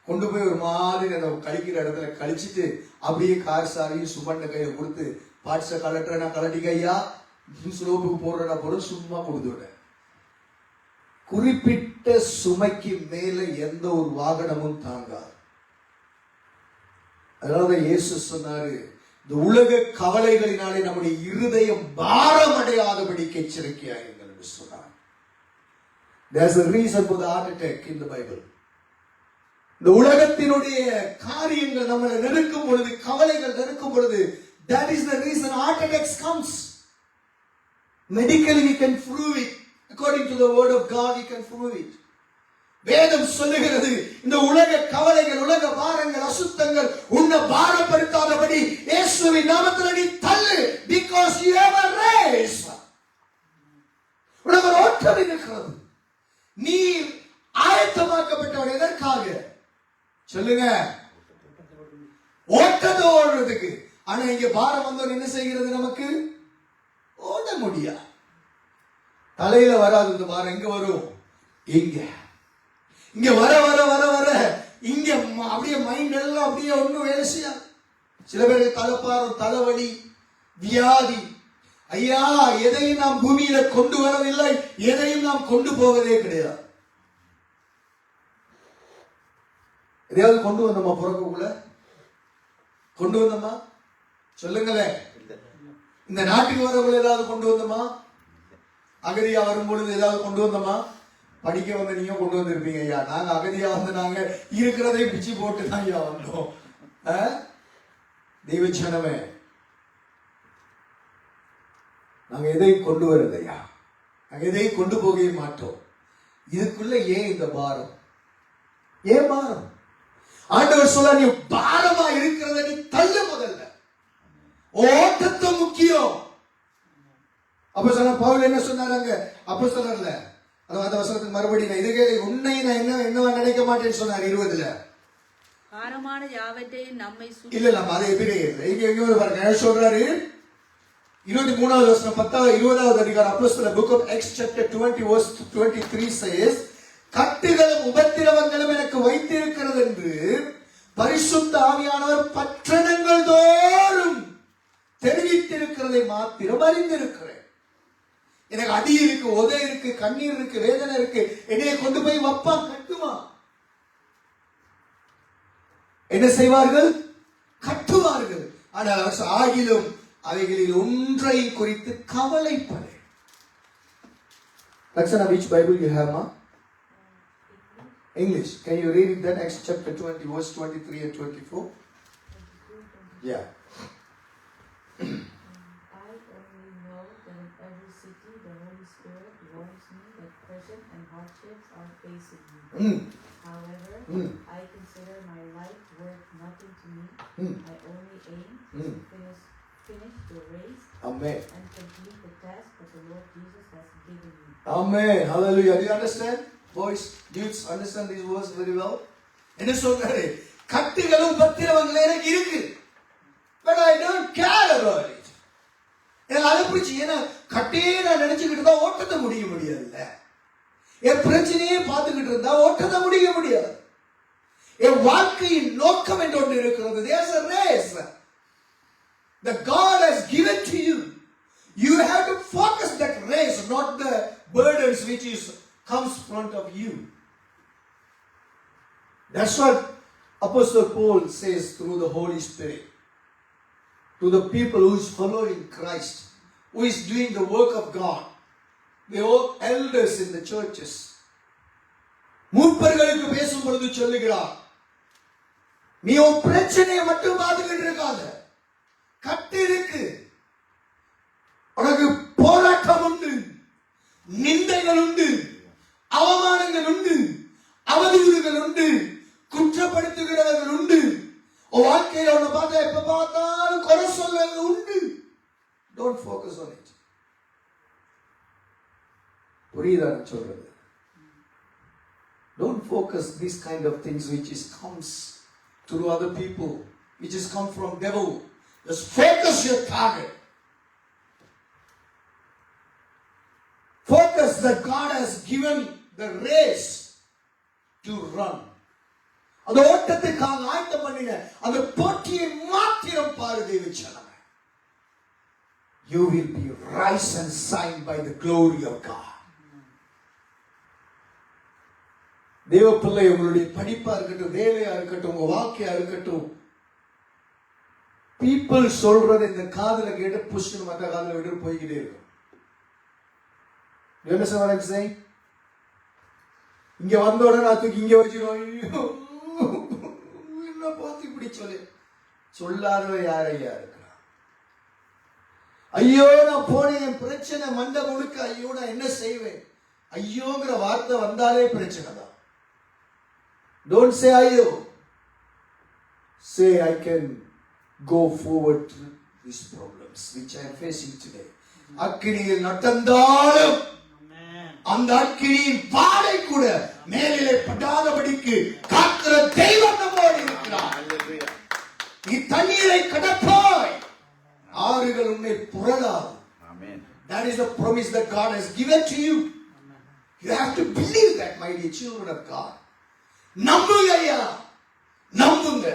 கொண்டு போய் ஒரு மாதிரி அந்த கழிக்கிற இடத்துல கழிச்சிட்டு அப்படியே கார் சாரியும் சுமண்ட கையை கொடுத்து பார்ட்ஸை கலட்டுறேன்னா கலட்டிக்க ஐயா, ஸ்லோப்புக்கு போடுறா போட சும்மா கொடுத்து விட. குறிப்பிட்ட சுமைக்கு மேல எந்த ஒரு வாகனமும் தாங்காது. அதனால இயேசு சொன்னாரு, இந்த உலக கவலைகளினாலே நம்முடைய இருதயம் பாரம் அடையாதபடிக்கு எச்சரிக்கையாயிருங்கள் என்று சொன்னார். There's a reason for the heart attack in the Bible. இந்த உலகத்தினுடைய காரியங்கள் நம்மளை நெருக்கும் பொழுது, கவலைகள் நெருக்கும் பொழுது, that is the reason heart attacks comes. Medically we can prove it. According to the word of God we can prove it. வேதம் சொல்லுகிறது, இந்த உலக கவலைகள், உலக பாரங்கள், அசுத்தங்கள் உன்னை பாரப்படுத்தாதபடி இயேசுவின் நாமத்தில் நீ தள்ளு. Because you have a race. உனக்கு ஒரு ஓட்டம் இருக்கிறது. நீ ஆயத்தமாக்கப்பட்டவன் எதற்காக சொல்லுங்க? ஓட்டத்தை ஓடுறதுக்கு. ஆனா இங்க பாரம் வந்தவன் என்ன செய்கிறது? நமக்கு ஓட முடியாது. தலையில வராது இந்த பாரம். எங்க வரும்? இங்க இங்க வர வர வர வர இங்க அப்படியே மைண்ட் எல்லாம் அப்படியே ஒன்னும் வேலை செய்யாது. சில பேருக்கு தலைப்பாரம், தலைவலி, வியாதி. ஐயா, எதையும் நாம் பூமியில கொண்டு வரவில்லை, எதையும் நாம் கொண்டு போவதே கிடையாது. எதையாவது கொண்டு வந்தோமா? பிறக்கக்குள்ள கொண்டு வந்தோமா? சொல்லுங்களேன். இந்த நாட்டுக்கு வரக்குள்ள ஏதாவது கொண்டு வந்தோமா? அகதியா வரும்பொழுது ஏதாவது கொண்டு வந்தோமா? படிக்க வந்த நீங்க கொண்டு வந்திருப்பீங்க. ஐயா, நாங்க அகதியா வந்து நாங்க இருக்கிறதை பிச்சு போட்டு தான் ஐயா வந்தோம். தெய்வச்சனமே, நாங்க எதையும் கொண்டு வரது ஐயா, நாங்க எதையும் கொண்டு போகவே மாட்டோம். இதுக்குள்ள ஏன் இந்த பாரம்? ஏன் பாரம்? ஆண்டவர் சொல்ல, நீ பாரமா இருக்கிறத நீ தள்ள. முதல்ல ஓட்டத்தை முக்கியம். அப்போஸ்தலன் பவுல் என்ன சொன்னாங்க? அப்போஸ்தலர்ல அந்த வசனத்துக்கு மறுபடியும் நான் இதுக்கு உன்னை நான் என்னவா நினைக்க மாட்டேன்னு சொன்னார் 20ல. பாரமான யாவற்றையும் நம்மை இல்ல நம்ம அதை எதிரே இங்க ஒரு பாருங்க சொல்றாரு. 23வது வசனம் 20வது அதிகாரம் அப்போஸ்தலர் book of Acts chapter 20 verse 23 says, கட்டுகளும் உபத்திரவங்களும் எனக்கு வைத்திருக்கிறது என்று பரிசுத்த ஆவியானவர் பட்டணங்கள் தோறும் தெரிவித்திருக்கிறதை மாத்திரம் அறிந்திருக்கிறேன். எனக்கு அடி இருக்கு, உதை இருக்கு, கண்ணீர் இருக்கு, வேதனை இருக்கு. என்னைய கொண்டு போய் வப்பா கட்டுமா? என்ன செய்வார்கள்? கட்டுவார்கள். ஆனால் ஆகிலும் அவைகளில் ஒன்றை குறித்து கவலைப்படு. Laksana, which Bible you have, ma? English. Can you read it then? Acts chapter 20 verse 23 and 24. Yeah. I only know that in every city the Holy Spirit warns me that prison and hardships are facing me. However, I consider my life worth nothing to me. I only aim to finish the race. Amen. And complete the task that the Lord Jesus has given me. Amen. Hallelujah. Do you understand? Boys, dudes, understand these words very well? என்ன சொல்றாரு? கட்டுகளும் பத்திரவங்களும் எனக்கு இருக்கு. But I don't care about it. எனக்கு அதை பிடிச்சி, ஏன்னா கட்டையே நான் நினைச்சுக்கிட்டு தான் ஓட்டத்தை முடிய முடியாதுல்ல. என் பிரச்சனையே பார்த்துக்கிட்டு இருந்தா ஓட்டத்தை முடிய முடியாது. என் வாழ்க்கையின் நோக்கம் என்று ஒன்று இருக்கிறது. There's a race that God has given to you. You have to focus that race, not the burdens which comes front of you. That's what Apostle Paul says through the Holy Spirit to the people who is following Christ, who is doing the work of God. They are elders in the churches. மூப்பர்களுக்கு பேசும் பொழுது சொல்லுகிறார், நீ உன் பிரச்சனையை மட்டும் பார்த்துக்கிட்டு இருக்காத. கட்டு இருக்கு, உனக்கு போராட்டம் உண்டு, நிந்தைகள் உண்டு, அவமானங்கள் உண்டு, அவதூறுகள் உண்டு, குற்றப்படுத்துகிறவர்கள் உண்டு. வாழ்க்கையில உன்னை பார்த்தா எப்ப பார்த்தாலும் குறை சொல்றது உண்டு. Don't focus on it. புரியுதா சொல்றது? Don't focus these kind of things which comes through other people, which come from devil. Just focus your target. Focus that God has given the race to run. அந்த ஓட்டத்துக்காக ஆயத்தம் பண்ணின அந்த போட்டியை மாத்திரம் பாரு தேவ ஜனமே. You will be rise and shine by the glory of God. தேவ பிள்ளை, உங்களுடைய படிப்பா இருக்கட்டும், வேலையா இருக்கட்டும், உங்க வாழ்க்கையா இருக்கட்டும், people சொல்றதை இந்த காதுல கேட்டு புஷ்னு மற்ற காதுல விட்டு போய்கிட்டே இருக்கும். You understand what I'm saying? இங்க வந்த உடனே நான் தூக்கி இங்க வச்சிருவோம். ஐயோ என்ன பார்த்து இப்படி சொல்லாத யாரையா இருக்கிறான்? ஐயோ நான் போனேன், என் பிரச்சனை மண்டை முழுக்க, ஐயோ நான் என்ன செய்வேன்? ஐயோங்கிற வார்த்தை வந்தாலே பிரச்சனை தான். Don't say ஐயோ. Say I can go forward to these problems which I am facing today. அக்கினியில் நடந்தாலும் அந்த அக்கினியின் பாடை கூட மேலே படாதபடிக்கு காக்கிற தெய்வம் நம்மோடு இருக்கிறார். நீ தண்ணீரை கடப்பாய், ஆறுகள் உன்னை புரளாது. That is the promise that God has given to you. You have to believe that, my dear children of God. நம்புங்கய்யா, நம்புங்க.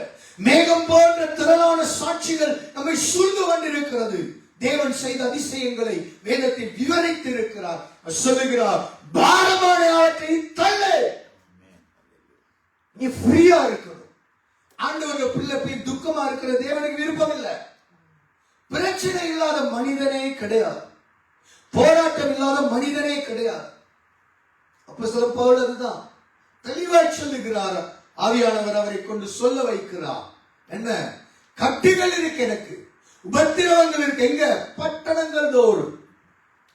மேகம் போன்ற திரளான சாட்சிகள் நம்மை சூழ்ந்து கொண்டிருக்கிறது. தேவன் செய்த அதிசயங்களை வேதத்தில் விவரித்து இருக்கிறார். சொல்லுகிறார், பாரமான ஆற்றை தள்ளு. நீ ஃப்ரீயா இருக்கணும். ஆண்டவருடைய பிள்ளை போய் துக்கமா இருக்கிற தேவனுக்கு விருப்பம் இல்லை. பிரச்சனை இல்லாத மனிதனே கிடையாது, போராட்டம் இல்லாத மனிதனே கிடையாது. அப்போஸ்தலன் பவுல் அதுதான் தெளிவாய் சொல்லுகிறார். ஆவியானவர் அவரை கொண்டு சொல்ல வைக்கிறார். என்ன கட்டுகள் இருக்கு, எனக்கு உபத்திரவங்கள் இருக்கு. எங்க? பட்டணங்கள் தோறும்.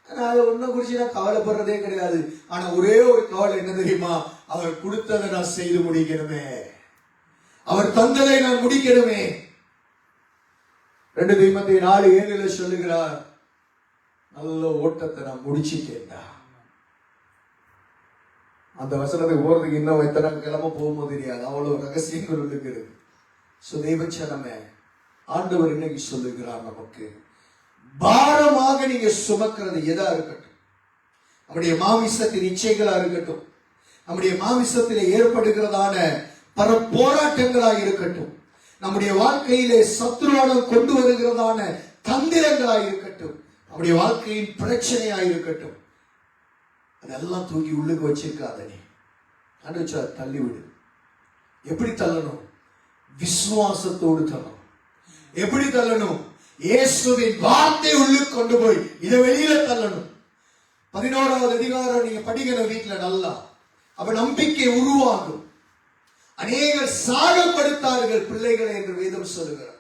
அதை ஒன்னும் குறிச்சு நான் கவலைப்படுறதே கிடையாது. ஆனா ஒரே ஒரு கவலை என்ன தெரியுமா? அவர் கொடுத்ததை நான் செய்து முடிக்கணுமே, அவர் தந்ததை நான் முடிக்கணுமே. 2 தீமோத்தேயு 4:7 சொல்லுகிறார், நல்ல ஓட்டத்தை நான் முடிச்சிட்டேன்டா. அந்த வசனத்துக்கு போறதுக்கு இன்னும் எத்தனை கிழமை போகும்போது தெரியாது, அவ்வளவு ரகசியங்கள் இருக்கிறது. தேவச்சனமே, ஆண்டவர் இன்னைக்கு சொல்லுகிறார், நமக்கு பாரமாக நீங்க சுமக்கிறது எதா இருக்கட்டும், நம்முடைய மாமிசத்தின் இச்சைகளா இருக்கட்டும், நம்முடைய மாமிசத்திலே ஏற்படுகிறதான பல போராட்டங்களாக இருக்கட்டும், நம்முடைய வாழ்க்கையிலே சத்துருவானம் கொண்டு வருகிறதான தந்திரங்களாக இருக்கட்டும், நம்முடைய வாழ்க்கையின் பிரச்சனையாக இருக்கட்டும், அதெல்லாம் தூக்கி உள்ளுக்கு வச்சிருக்காத. நீ அனுச்சா தள்ளிவிடு. எப்படி தள்ளணும்? விசுவாசத்தோடு தள்ளணும். எப்படி தள்ளணும்? இயேசுவின் வார்த்தை உள்ளுக்கு கொண்டு போய் இதை வெளியில தள்ளணும். 11வது அதிகாரம் நீங்க படிக்கணும் வீட்டுல நல்லா. அப்ப நம்பிக்கை உருவாகும். அநேகர் சாகப்படுத்தார்கள் பிள்ளைகளை என்று வேதம் சொல்லுகிறார்.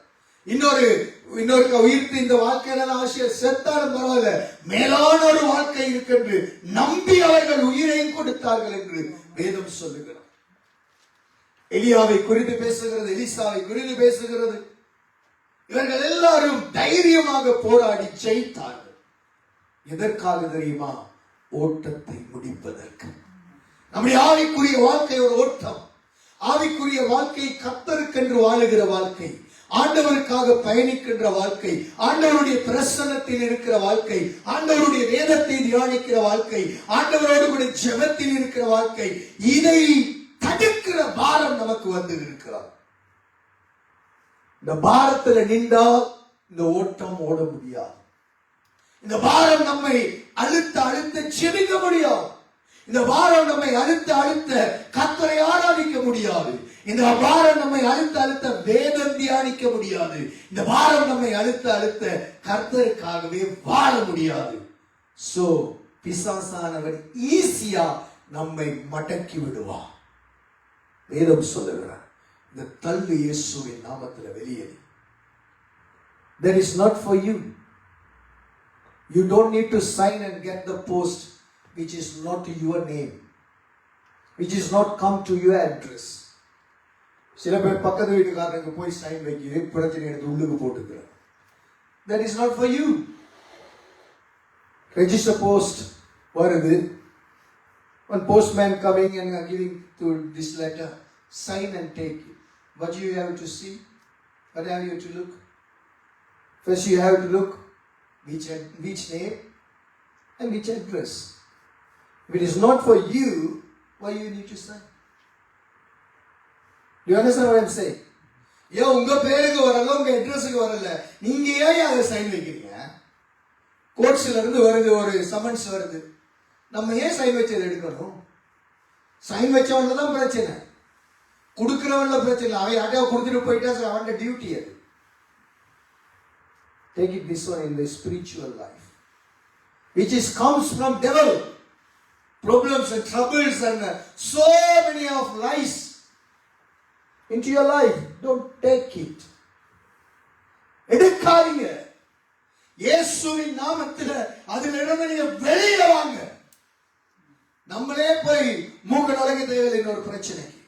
இன்னொரு உயிர்த்து இந்த வாழ்க்கையில ஆசிரியர் செத்தாலும் பரவாயில்ல, மேலான ஒரு வாழ்க்கை இருக்கென்று நம்பி அவர்கள் உயிரையும் கொடுத்தார்கள் என்று வேதம் சொல்லுகிறார். எலியாவை குறித்து பேசுகிறது, எலிசாவை குறித்து பேசுகிறது. இவர்கள் எல்லாரும் தைரியமாக போராடி ஜெயித்தார்கள். எதற்காக தெரியுமா? ஓட்டத்தை முடிப்பதற்கு. நம்முடைய ஆவிக்குரிய வாழ்க்கை ஒரு ஓட்டம். ஆவிக்குரிய வாழ்க்கை கர்த்தருக்கென்று வாழுகிற வாழ்க்கை, ஆண்டவருக்காக பயணிக்கின்ற வாழ்க்கை, ஆண்டவருடைய பிரசன்னத்தில் இருக்கிற வாழ்க்கை, ஆண்டவருடைய வேதத்தை தியானிக்கிற வாழ்க்கை, ஆண்டவரோடு கூட ஜெபத்தில் இருக்கிற வாழ்க்கை. இதை தடுக்கிற பாரம் நமக்கு வந்து இருக்கிறார். இந்த பாரத்துல நின்றால் இந்த ஓட்டம் ஓட முடியாது. இந்த பாரம் நம்மை அழுத்த செவிக்க முடியாது. இந்த பாரம் நம்மை அழுத்த கர்த்தரை ஆராதிக்க முடியாது. இந்த பாரம் நம்மை அழுத்த வேதம் தியானிக்க முடியாது. இந்த பாரம் நம்மை அழுத்த கர்த்தருக்காகவே வாழ முடியாது. சோ பிசாசானவன் ஈஸியா நம்மை மடக்கி விடுவான். வேதம் சொல்லுகிறார், இந்த தள்ளு இயேசுவின் நாமத்தில் வெளியேறு. That is not for you. You don't need to sign and get the post which is not your name, which is not come to your address. சில பேர் பக்கத்து வீட்டுக்காரனுக்கு போய் சைன் வைக்க பிரச்சனை எடுத்து உள்ளுக்கு போட்டுக்கிறார். That is not for you. Register post வருது. One postman coming and giving to this letter, sign and take it. What do you have to see? What have you to look? First you have to look which name and which address. If it is not for you, why you need to sign? Do you understand what I'm saying? ஏன் உங்க பேருக்கு வரல, உங்க அட்ரஸுக்கு வரல, நீங்க ஏன் அதை சைன் வைக்கிறீங்க? கோர்ட்ஸ்ல இருந்து வருது, ஒரு சமன்ஸ் வருது, நம்ம ஏன் சைன் வச்சது எடுக்கணும்? சைன் வச்சவன்ல தான் பிரச்சனை, கொடுக்கிறவன்ல பிரச்சனை. அவன் யார்ட்டையா கொடுத்துட்டு போயிட்டா அவன் டியூட்டி அது. Take it this one in the spiritual life, which is comes from devil, problems and troubles and so many of lies into your life. Don't take it. எடுக்காதீங்க. இயேசுவின் நாமத்தில் அதிலிருந்து நீங்க வெளியில வாங்க. நம்மளே போய் மூக்க நுழைக்க தேவையில்லை இன்னொரு பிரச்சனைக்கு.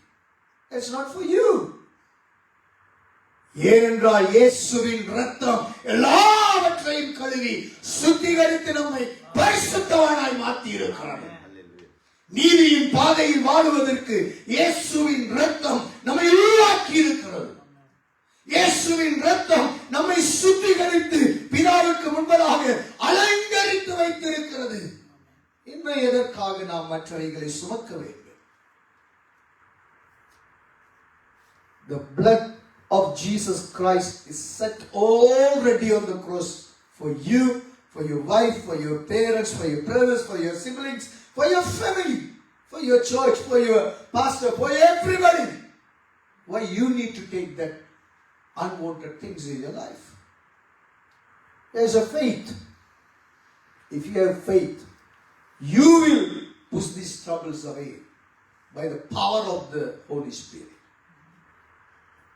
It's not for you. ஏனென்றால் இயேசுவின் ரத்தம் எல்லாவற்றையும் கழுவி சுத்திகரித்து நம்மை பரிசுத்தவானாய் மாற்றி இருக்கிறது. நீதியின் பாதையில் வாழுவதற்கு இயேசுவின் ரத்தம் நம்மை உருவாக்கி இருக்கிறது. இயேசுவின் ரத்தம் நம்மை சுத்திகரித்து பிதாவுக்கு முன்பதாக அலங்கரித்து வைத்திருக்கிறது. இன்னும் எதற்காக நாம் மற்றவைகளை சுமக்க வேண்டும்? The blood of Jesus Christ is set already on the cross for you, for your wife, for your parents, for your brothers, for your siblings, for your family, for your church, for your pastor, for everybody. Why you need to take that unwanted things in your life? There's a faith. If you have faith, you will push these troubles away by the power of the Holy Spirit.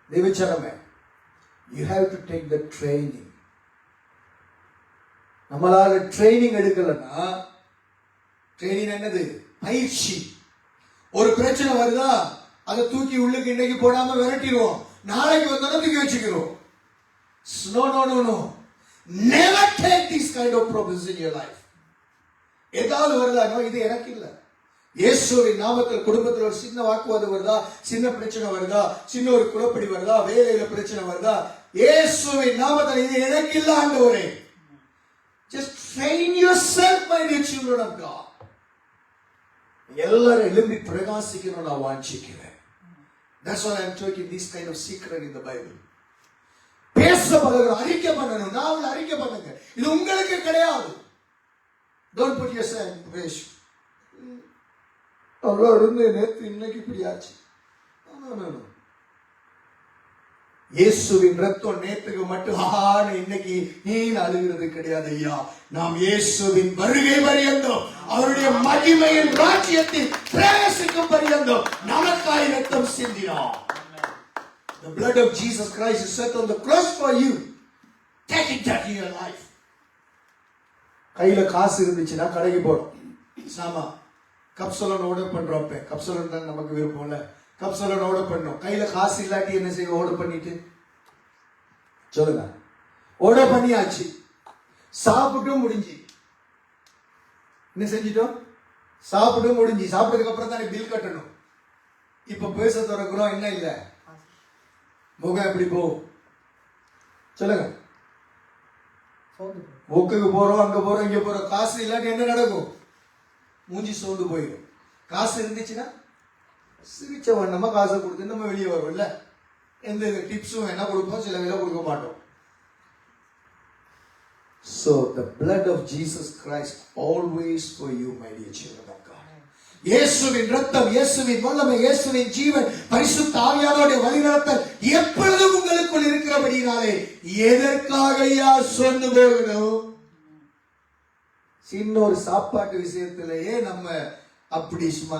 Devacharame, you have to take the training. நம்மளால training எடுக்கலன்னா, training என்னது? பயிற்சி. ஒரு பிரச்சனை வருதா, அதை தூக்கி உள்ளுக்கு இன்னைக்கு போடாம விரட்டிடுவோம், நாளைக்கு வந்தோம் தூக்கி வச்சுக்கிறோம். No, no, no, no. Never take these kind of problems in your life. ஏதாவது வருதா, இது எனக்கு இல்ல. இயேசுவின் நாமத்தில் குடும்பத்தில் ஒரு சின்ன வாக்குவாதம் வருதா, சின்ன பிரச்சனை வருதா, சின்ன ஒரு குழப்படி வருதா, வேலையில பிரச்சனை வருதா, இயேசுவின் நாமத்தில் இது எனக்கு இல்ல ஆண்டவரே. Just train yourself, my dear children of God. எல்லாரும் எழும்பி பிரகாசிக்கணும் நான் வாஞ்சிக்கிறேன். That's why I'm talking this kind of secret in the Bible. பேச பழகணும், அறிக்கை பண்ணணும், நான் அறிக்கை பண்ணுங்க. இது உங்களுக்கு கிடையாது. Don't put yourself in pressure. அவ்வளோ இருந்து நேற்று இன்னைக்கு இப்படி ஆச்சு. இயேசுவின் ரத்தம் நேற்றுக்கு மட்டும் இன்னைக்கு நீ அழுகிறது கிடையாது ஐயா. நாம் இயேசுவின் வருகை பரியந்தம், அவருடைய மகிமையின் ராஜ்யத்தில் பிரவேசிக்கும் பரியந்தம் நமக்காய் ரத்தம் சிந்தினார். The blood of Jesus Christ is set on the cross for you. Take it that in your life. கையில காசு இருந்துச்சுன்னா கடைக்கு போறோம், சாமா கப்சலன் ஆர்டர் பண்றோம். கப்சலன் தான் நமக்கு விருப்பம் இல்ல, கப்சலன் ஆர்டர் பண்ணோம். கையில காசு இல்லாட்டி என்ன செய்ய? ஆர்டர் பண்ணிட்டு சொல்லுங்க, ஆர்டர் பண்ணியாச்சு, சாப்பிட்டும் முடிஞ்சு. என்ன செஞ்சிட்டோம்? சாப்பிட்டும் முடிஞ்சு. சாப்பிட்டதுக்கு அப்புறம் தானே பில் கட்டணும். இப்ப பேச தொடங்குறோம், என்ன இல்ல, முகம் எப்படி போகும் சொல்லுங்க? ஒக்குக்கு போறோம், அங்க போறோம், இங்க போறோம். காசு இல்லாட்டி என்ன நடக்கும்? மூஞ்சி சோர்ந்து போயிடும். காசு இருந்துச்சுன்னா சிரிச்ச வண்ணமா காசை கொடுத்து நம்ம வெளியே வரும்ல. எந்த டிப்ஸும் வேணா கொடுப்போம், சில வேலை கொடுக்க மாட்டோம். So the blood of Jesus Christ always for you, my dear children of God. இயேசுவின் ரத்தம், இயேசுவின் வல்லமை, இயேசுவின் ஜீவன், பரிசுத்த ஆவியானவருடைய வழிநடத்தல் எப்பொழுதும் உங்களுக்குள் இருக்கிறபடினாலே எதற்காக சொன்னு போகணும்? சின்ன ஒரு சாப்பாட்டு விஷயத்திலேயே நம்ம அப்படி சும்மா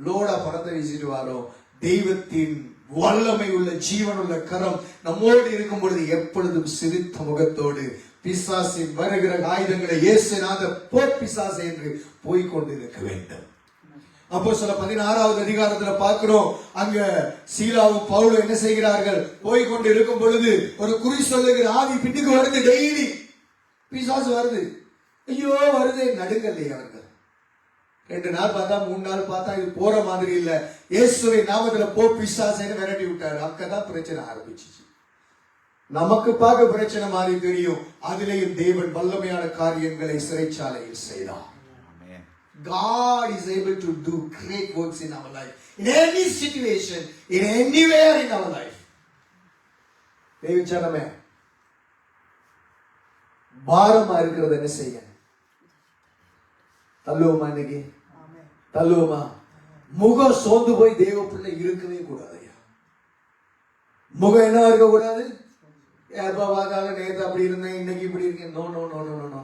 லோடா பணத்தை வீசிட்டு வரோம். தெய்வத்தின் வல்லமை உள்ள ஜீவன் உள்ள கரம் நம்மோடு இருக்கும் பொழுது எப்பொழுதும் சிரித்த முகத்தோடு பிசாசின் வருகிற ஆயுதங்களை இயேசுநாதர் போ பிசாசு என்று போய்கொண்டிருக்க வேண்டும். அப்போஸ்தலர் 16வது அதிகாரத்துல பார்க்கிறோம், அங்க சீலாவும் பவுலும் என்ன செய்கிறார்கள்? போய்கொண்டு இருக்கும் பொழுது ஒரு குறி சொல்லுகிற ஆவி பின்னுக்கு வருது. டெய்லி பிசாசு வருது, ஐயோ வருது, நடுங்கல்லையே அவர்கள். 2 நாள் பார்த்தா, 3 நாள் பார்த்தா இது போற மாதிரி இல்ல. இயேசுவின் நாமத்துல போ பிசாசைன்னு விரட்டி விட்டாரு. அங்கதான் பிரச்சனை ஆரம்பிச்சிச்சு. நமக்கு பார்க்க பிரச்சனை மாதிரி தெரியும், அதிலேயும் தேவன் வல்லமையான காரியங்களை சிறைச்சாலையில் செய்தார். God is able to do great works in our life. In any situation, in anywhere in our life. தேவச்சனமே, பாரமா இருக்கிறது என்ன செய்ய? தள்ளுவோமா இன்னைக்கு? தள்ளுவோமா? முகம் சோர்ந்து போய் தேவ பிள்ளை இருக்கவே கூடாது. முகம் என்ன இருக்க கூடாது? எப்ப பார்த்தாலும் நேற்று அப்படி இருந்தேன், இன்னைக்கு இப்படி இருக்கேன். No no no no no no.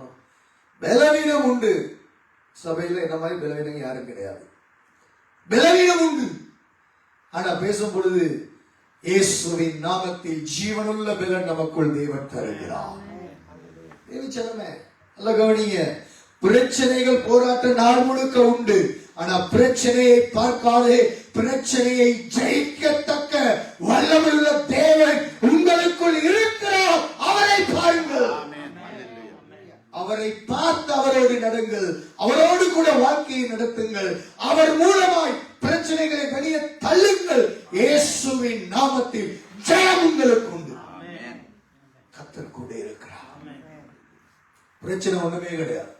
பலவீனம் உண்டு. சபையில இந்த மாதிரி பலவீனம் யாரும் கிடையாது. பலவீனம் உண்டு. ஆனா பேசும் பொழுது இயேசுவின் நாமத்தில் ஜீவனுள்ள பலன் நமக்குள் தேவன் தருகிறார். தேவச்சனமே, நல்ல கவனிங்க. பிரச்சனைகள் போராட்ட நாள் முழுக்க உண்டு. ஆனா பிரச்சனையை பார்க்காதே, பிரச்சனையை ஜெயிக்கத்தக்க வல்லமையுள்ள தேவன் உங்களுக்குள் இருக்கிறார். அவரை பாருங்கள், அவரை பார்த்து அவரோடு நடங்கள், அவரோடு கூட வாழ்க்கையை நடத்துங்கள். அவர் மூலமாய் பிரச்சனைகளை வெளியே தள்ளுங்கள். இயேசுவின் நாமத்தில் ஜெயம் உங்களுக்கு உண்டு. கர்த்தர் கூட இருக்கிறார். பிரச்சனை ஒண்ணுமே கிடையாது.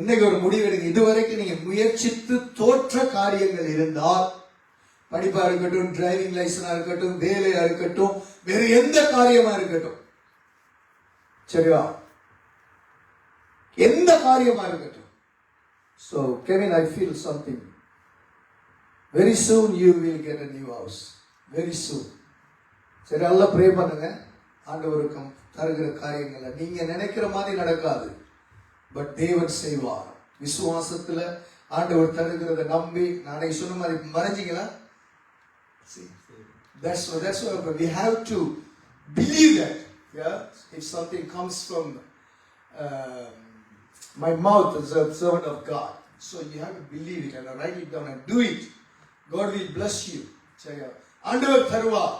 இன்னைக்கு ஒரு முடிவு எடுங்க. இதுவரைக்கும் நீங்க முயற்சித்து தோற்ற காரியங்கள் இருந்தால், படிப்பா இருக்கட்டும், டிரைவிங் லைசன்ஸா இருக்கட்டும், வேலையா இருக்கட்டும், வேறு எந்த காரியமா இருக்கட்டும், சரியா, எந்த காரியமா இருக்கட்டும். So Kevin, I feel something. Very soon you will get a new house. Very soon. சரி, நல்லா ப்ரே பண்ணுங்க. ஆண்டவருக்கு தருகிற காரியங்களை நீங்க நினைக்கிற மாதிரி நடக்காது. பட் தேவன் செய்வார். விசுவாசத்துல ஆண்டவர் தருகிறத நம்பி, நானே சொன்ன மாதிரி மறைஞ்சிங்களா? That's what we have to believe that. Yeah, if something comes from my mouth as a servant of God, so you have to believe it and write it down and do it. God will bless you. சரியா? ஆண்டவர் தருவார்.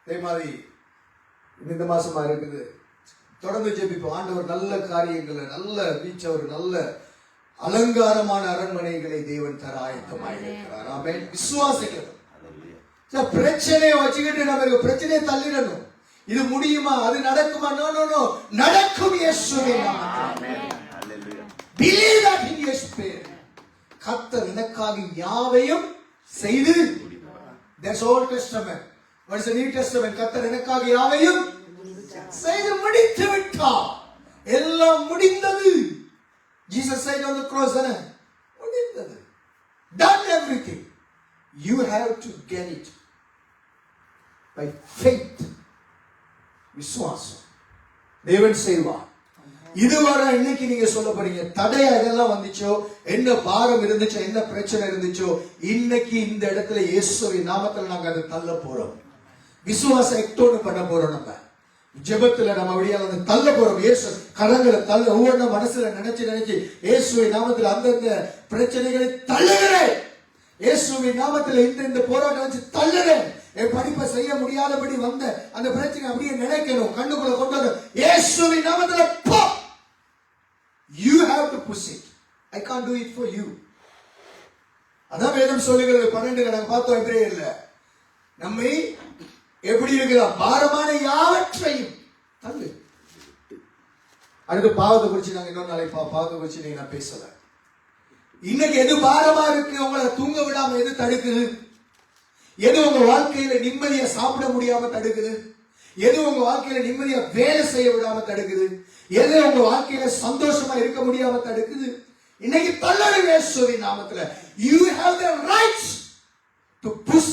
அதே மாதிரி இந்த மாசமா இருக்குது, தொடர்ந்து ஜெபிப்போம். ஆண்டவர் நல்ல காரியங்களை, நல்ல வீச்ச, ஒரு நல்ல அலங்காரமான அரண்மனைகளை தேவன் தர ஆயத்தமாயிருக்கிறார். ஆமென். விசுவாசிக்கணும். பிரச்சனையை வச்சுக்கிட்டு நம்ம பிரச்சனையை தள்ளிடணும். இது முடியுமா, அது நடக்குமா? No no no. நடக்கும். இயேசுவின் நாமத்தில். Believe that in your spirit. கர்த்தர் எனக்காக யாவையும் செய்து, that's Old Testament. What is the New Testament? கர்த்தர் எனக்காக யாவையும் செய்து முடித்து விட்டார். எல்லாம் முடிந்தது. Jesus said on the cross, முடிந்தது. Done everything. You have to get it by faith. விசுவாசம். தேவன் செய்வார். இதுவரை இன்னைக்கு நீங்க சொல்ல போறீங்க, தடையா இதெல்லாம் வந்துச்சோ, என்ன பாரம் இருந்துச்சோ, என்ன பிரச்சனை இருந்துச்சோ, இன்னைக்கு இந்த இடத்துல இயேசுவின் நாமத்தில் நாங்க அதை தள்ள போறோம். விசுவாச எக்டோன்னு பண்ண போறோம். நம்ம ஜெபத்துல நம்ம வழியா வந்து தள்ள போறோம். இயேசு கரங்களை தள்ள, ஒவ்வொரு மனசுல நினைச்சு இயேசுவின் நாமத்தில் அந்தந்த பிரச்சனைகளை தள்ளுகிறேன். இயேசுவின் நாமத்தில் இந்த போராட்டம் வச்சு தள்ளுறேன். என் படிப்பை செய்ய முடியாதபடி வந்த அந்த பிரச்சனை அப்படியே நினைக்கணும், கண்ணுக்குள்ள கொண்டு வர இயேசுவின் நாமத்தில் போ. You have to push it. I can't do it for you. அதான் வேதம் சொல்லுகிறது. 12 நாங்க பார்த்தோம் எபிரேயர்ல. நம்மை எப்படி இருக்கிறா, பாரமான யாவற்றையும் தள்ளு. அடுத்து பாவத்தை குறிச்சு நாங்க இன்னொரு நாளைக்கு பாவத்தை குறிச்சு நீங்க நான் பேசல. இன்னைக்கு எது பாரமா இருக்கு, உங்களை தூங்க விடாம எது தடுக்குது? எது உங்க வாழ்க்கையில நிம்மதியா சாப்பிட முடியாம தடுக்குது? எது உங்க வாழ்க்கையில நிம்மதியா வேலை செய்ய விடாம தடுக்குது? எது உங்க வாழ்க்கையில சந்தோஷமா இருக்க முடியாம தடுக்குது? இன்னைக்கு தள்ளு இயேசுவின் நாமத்துல. You have the rights to push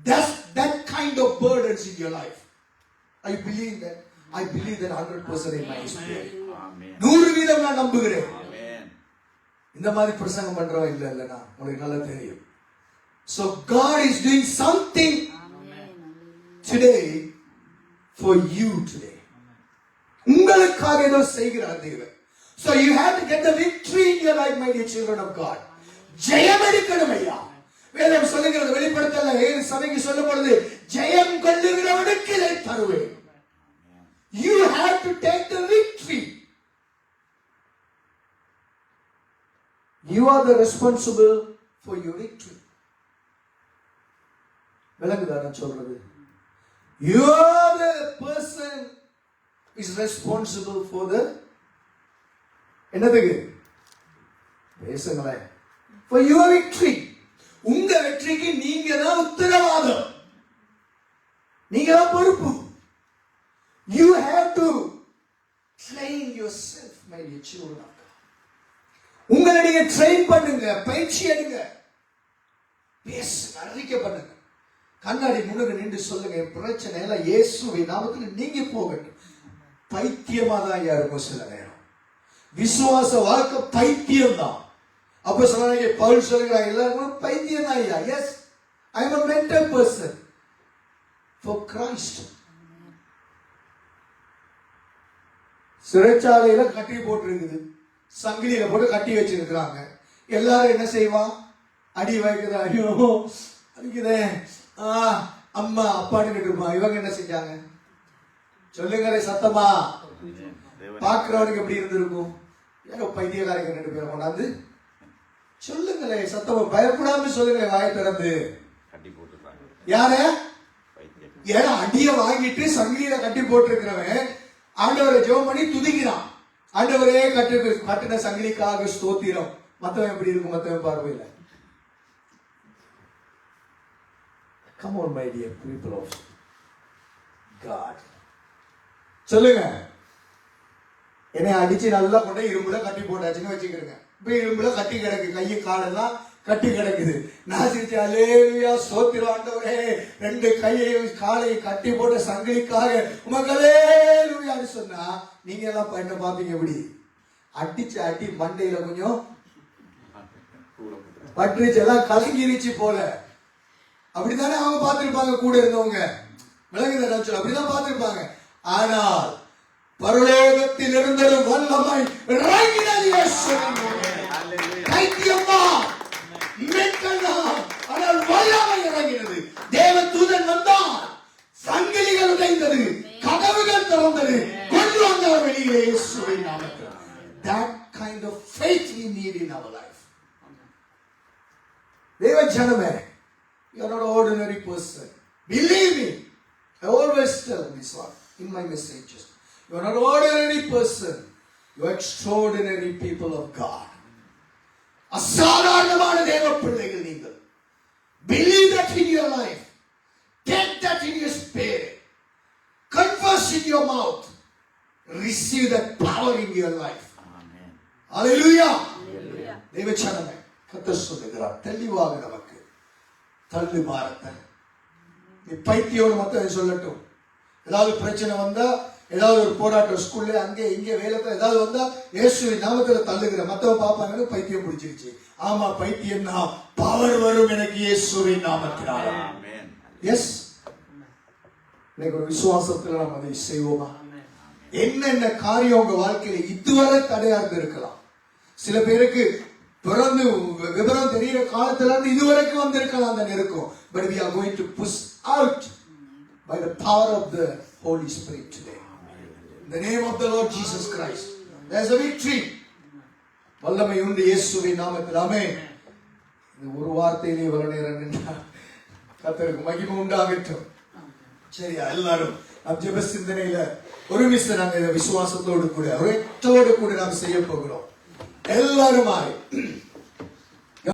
that kind of burdens in your life. I believe that. I believe that 100% in my spirit. 100% நான் நம்புகிறேன். இந்த மாதிரி பிரசங்கம் பண்றோம் இல்லைன்னா உங்களுக்கு நல்லா தெரியும். So God is doing something today for you today. உங்களுக்காக ஏதோ செய்கிறார் தேவன். So you have to get the victory in your life, my dear children of God. ஜெயம் எடுக்கணும் ஐயா. வேதம் சொல்லுகிறது, வெளிப்படுத்தல 7 சபைக்கு சொல்லும் பொழுது, ஜெயம் கொள்ளுகிறவனுக்கு இதை தருவேன். You have to take the victory. You are the responsible for your victory. விளங்குதா நான் சொல்றது? You are the person is responsible for the என்னதுக்கு? பேசுங்களேன். For your victory. உங்க வெற்றிக்கு நீங்க தான் உத்தரவாதம். நீங்க தான் பொறுப்பு. You have to train yourself, my dear children of God. உங்களை நீங்க ட்ரெயின் பண்ணுங்க, பயிற்சி எடுங்க, பேசுங்க, அறிக்கை பண்ணுங்க. கண்ணாடி முன்னாடி நின்று சொல்லுங்க, என் பிரச்சனை எல்லாம் இயேசுவின் நாமத்தில் நீங்க போகட்டும். பைத்தியமா தான் இருக்கும் சில நேரம். விசுவாச வாழ்க்கை பைத்தியம் தான். அப்ப சொன்னாங்க பவுல் சொல்லுகிறாங்க, எல்லாரும் பைத்தியம் தான் ஐயா. Yes, I am a mental person for Christ. சிறைச்சாலையில கட்டி போட்டிருக்குது, சங்கிலியில போட்டு கட்டி வச்சிருக்கிறாங்க. எல்லாரும் என்ன செய்வா? அடி வைக்குதா? ஐயோ அடிக்குதே, அம்மா அப்பான்னு இருப்பான். இவங்க என்ன செஞ்சாங்க? சொல்லுங்களே சத்தமா. பாக்குறவனுக்கு எப்படி இருந்திருக்கும்? ஏதோ பைத்தியக்காரங்க 2 பேரை கொண்டாந்து சொல்லுங்களே சத்தமா, பயப்படாம சொல்லுங்களே, வாயை திறந்து. யார? ஏன்னா அடிய வாங்கிட்டு சங்கிலியில கட்டி போட்டிருக்கிறவன் ஆண்டவரை ஜெபம் பண்ணி துதிக்கிறான். ஆண்டவரே கட்டின சங்கிலிக்காக ஸ்தோத்திரம். மத்தவன் எப்படி இருக்கும்? மத்தவன் பார்வையில. Come on my dear people of God. சொல்லுங்க, என்னை அடிச்சு நல்லா கொண்டு இரும்புல கட்டி போட்டாச்சுன்னு வச்சுக்கிறேங்க. இப்ப இரும்புல கட்டி கிடக்கு, கையை காலெல்லாம் கட்டி கிடக்குது. நான் சிரிச்சு அல்லேலூயா ஸ்தோத்திரம் ஆண்டவரே, 2 கையையும் காலையும் கட்டி போட்ட சங்கிலிக்காக உமக்கு அல்லேலூயான்னு சொன்னா நீங்க எல்லாம் என்ன பாப்பீங்க? எப்படி அடிச்சு அடி மண்டையில கொஞ்சம் பட்டுச்சு, எல்லாம் கலங்கிருச்சு போல. அப்படித்தானே அவங்க பார்த்திருப்பாங்க, கூட இருந்தவங்க. விளங்குதா? அப்படிதான் பார்த்திருப்பாங்க. ஆனால் பரலோகத்தில் இருந்தது வல்லமை இறங்கினது. பைத்தியமா மெட்டனா, ஆனால் வல்லமை இறங்கினது. தேவ தூதன் வந்தான், சங்கிலிகள் உடைந்தது, கதவுகள் திறந்தது, கொண்டு வந்தார் வெளியிலே இயேசுவின் நாமத்தில். That kind of faith we need in our life. தேவ ஜனமே, you are not an ordinary person. Believe me, I always tell this one in my messages. You are not an ordinary person. You are extraordinary people of God. அசாதாரணமான தேவ பிள்ளைகள் நீங்கள். Believe that in your life. Take that in your spirit. Confess in your mouth. Receive that power in your life. Amen. Hallelujah. Hallelujah. தேவ ஜனமே, கர்த்தர் சொல்லுகிறார் தெளிவாக நமக்கு, தள்ளு பாரத்தை. நீ பைத்தியோடு மொத்தம் சொல்லட்டும். ஏதாவது பிரச்சனை வந்தா, ஏதாவது ஒரு போராட்டம் ஸ்கூல்ல அங்கே இங்கே வேலைக்கு ஏதாவது வந்தா இயேசுவின் நாமத்துல தள்ளுகிற. மத்தவங்க பாப்பாங்கன்னு பைத்தியம் பிடிச்சிருச்சு. ஆமா பைத்தியம் தான், பவர் வரும் எனக்கு இயேசுவின் நாமத்தினால. எஸ், இன்னைக்கு ஒரு விசுவாசத்துல நாம் அதை செய்வோமா? என்னென்ன காரியம் உங்க வாழ்க்கையில இதுவரை தடையா இருந்திருக்கலாம். சில பேருக்கு பிறந்து விவரம் தெரிகிற காலத்துல இருந்து இதுவரைக்கும் வந்திருக்கலாம் அந்த நெருக்கம். But we are going to push out by the power of the Holy Spirit today. In the name of the Lord Jesus Christ. There is a victory. வல்லமை உண்டு இயேசுவின் நாமத்தில். ஆமென். இந்த ஒரு வார்த்தையிலே வர நேரம் நின்றா கர்த்தருக்கு மகிமை உண்டாகட்டும். சரியா? எல்லாரும் நம் ஜெப சிந்தனையில ஒரு நிமிஷம் நாங்கள் விசுவாசத்தோடு கூட ஒரேட்டோடு கூட நாம் செய்ய போகிறோம். எல்லாருமாய்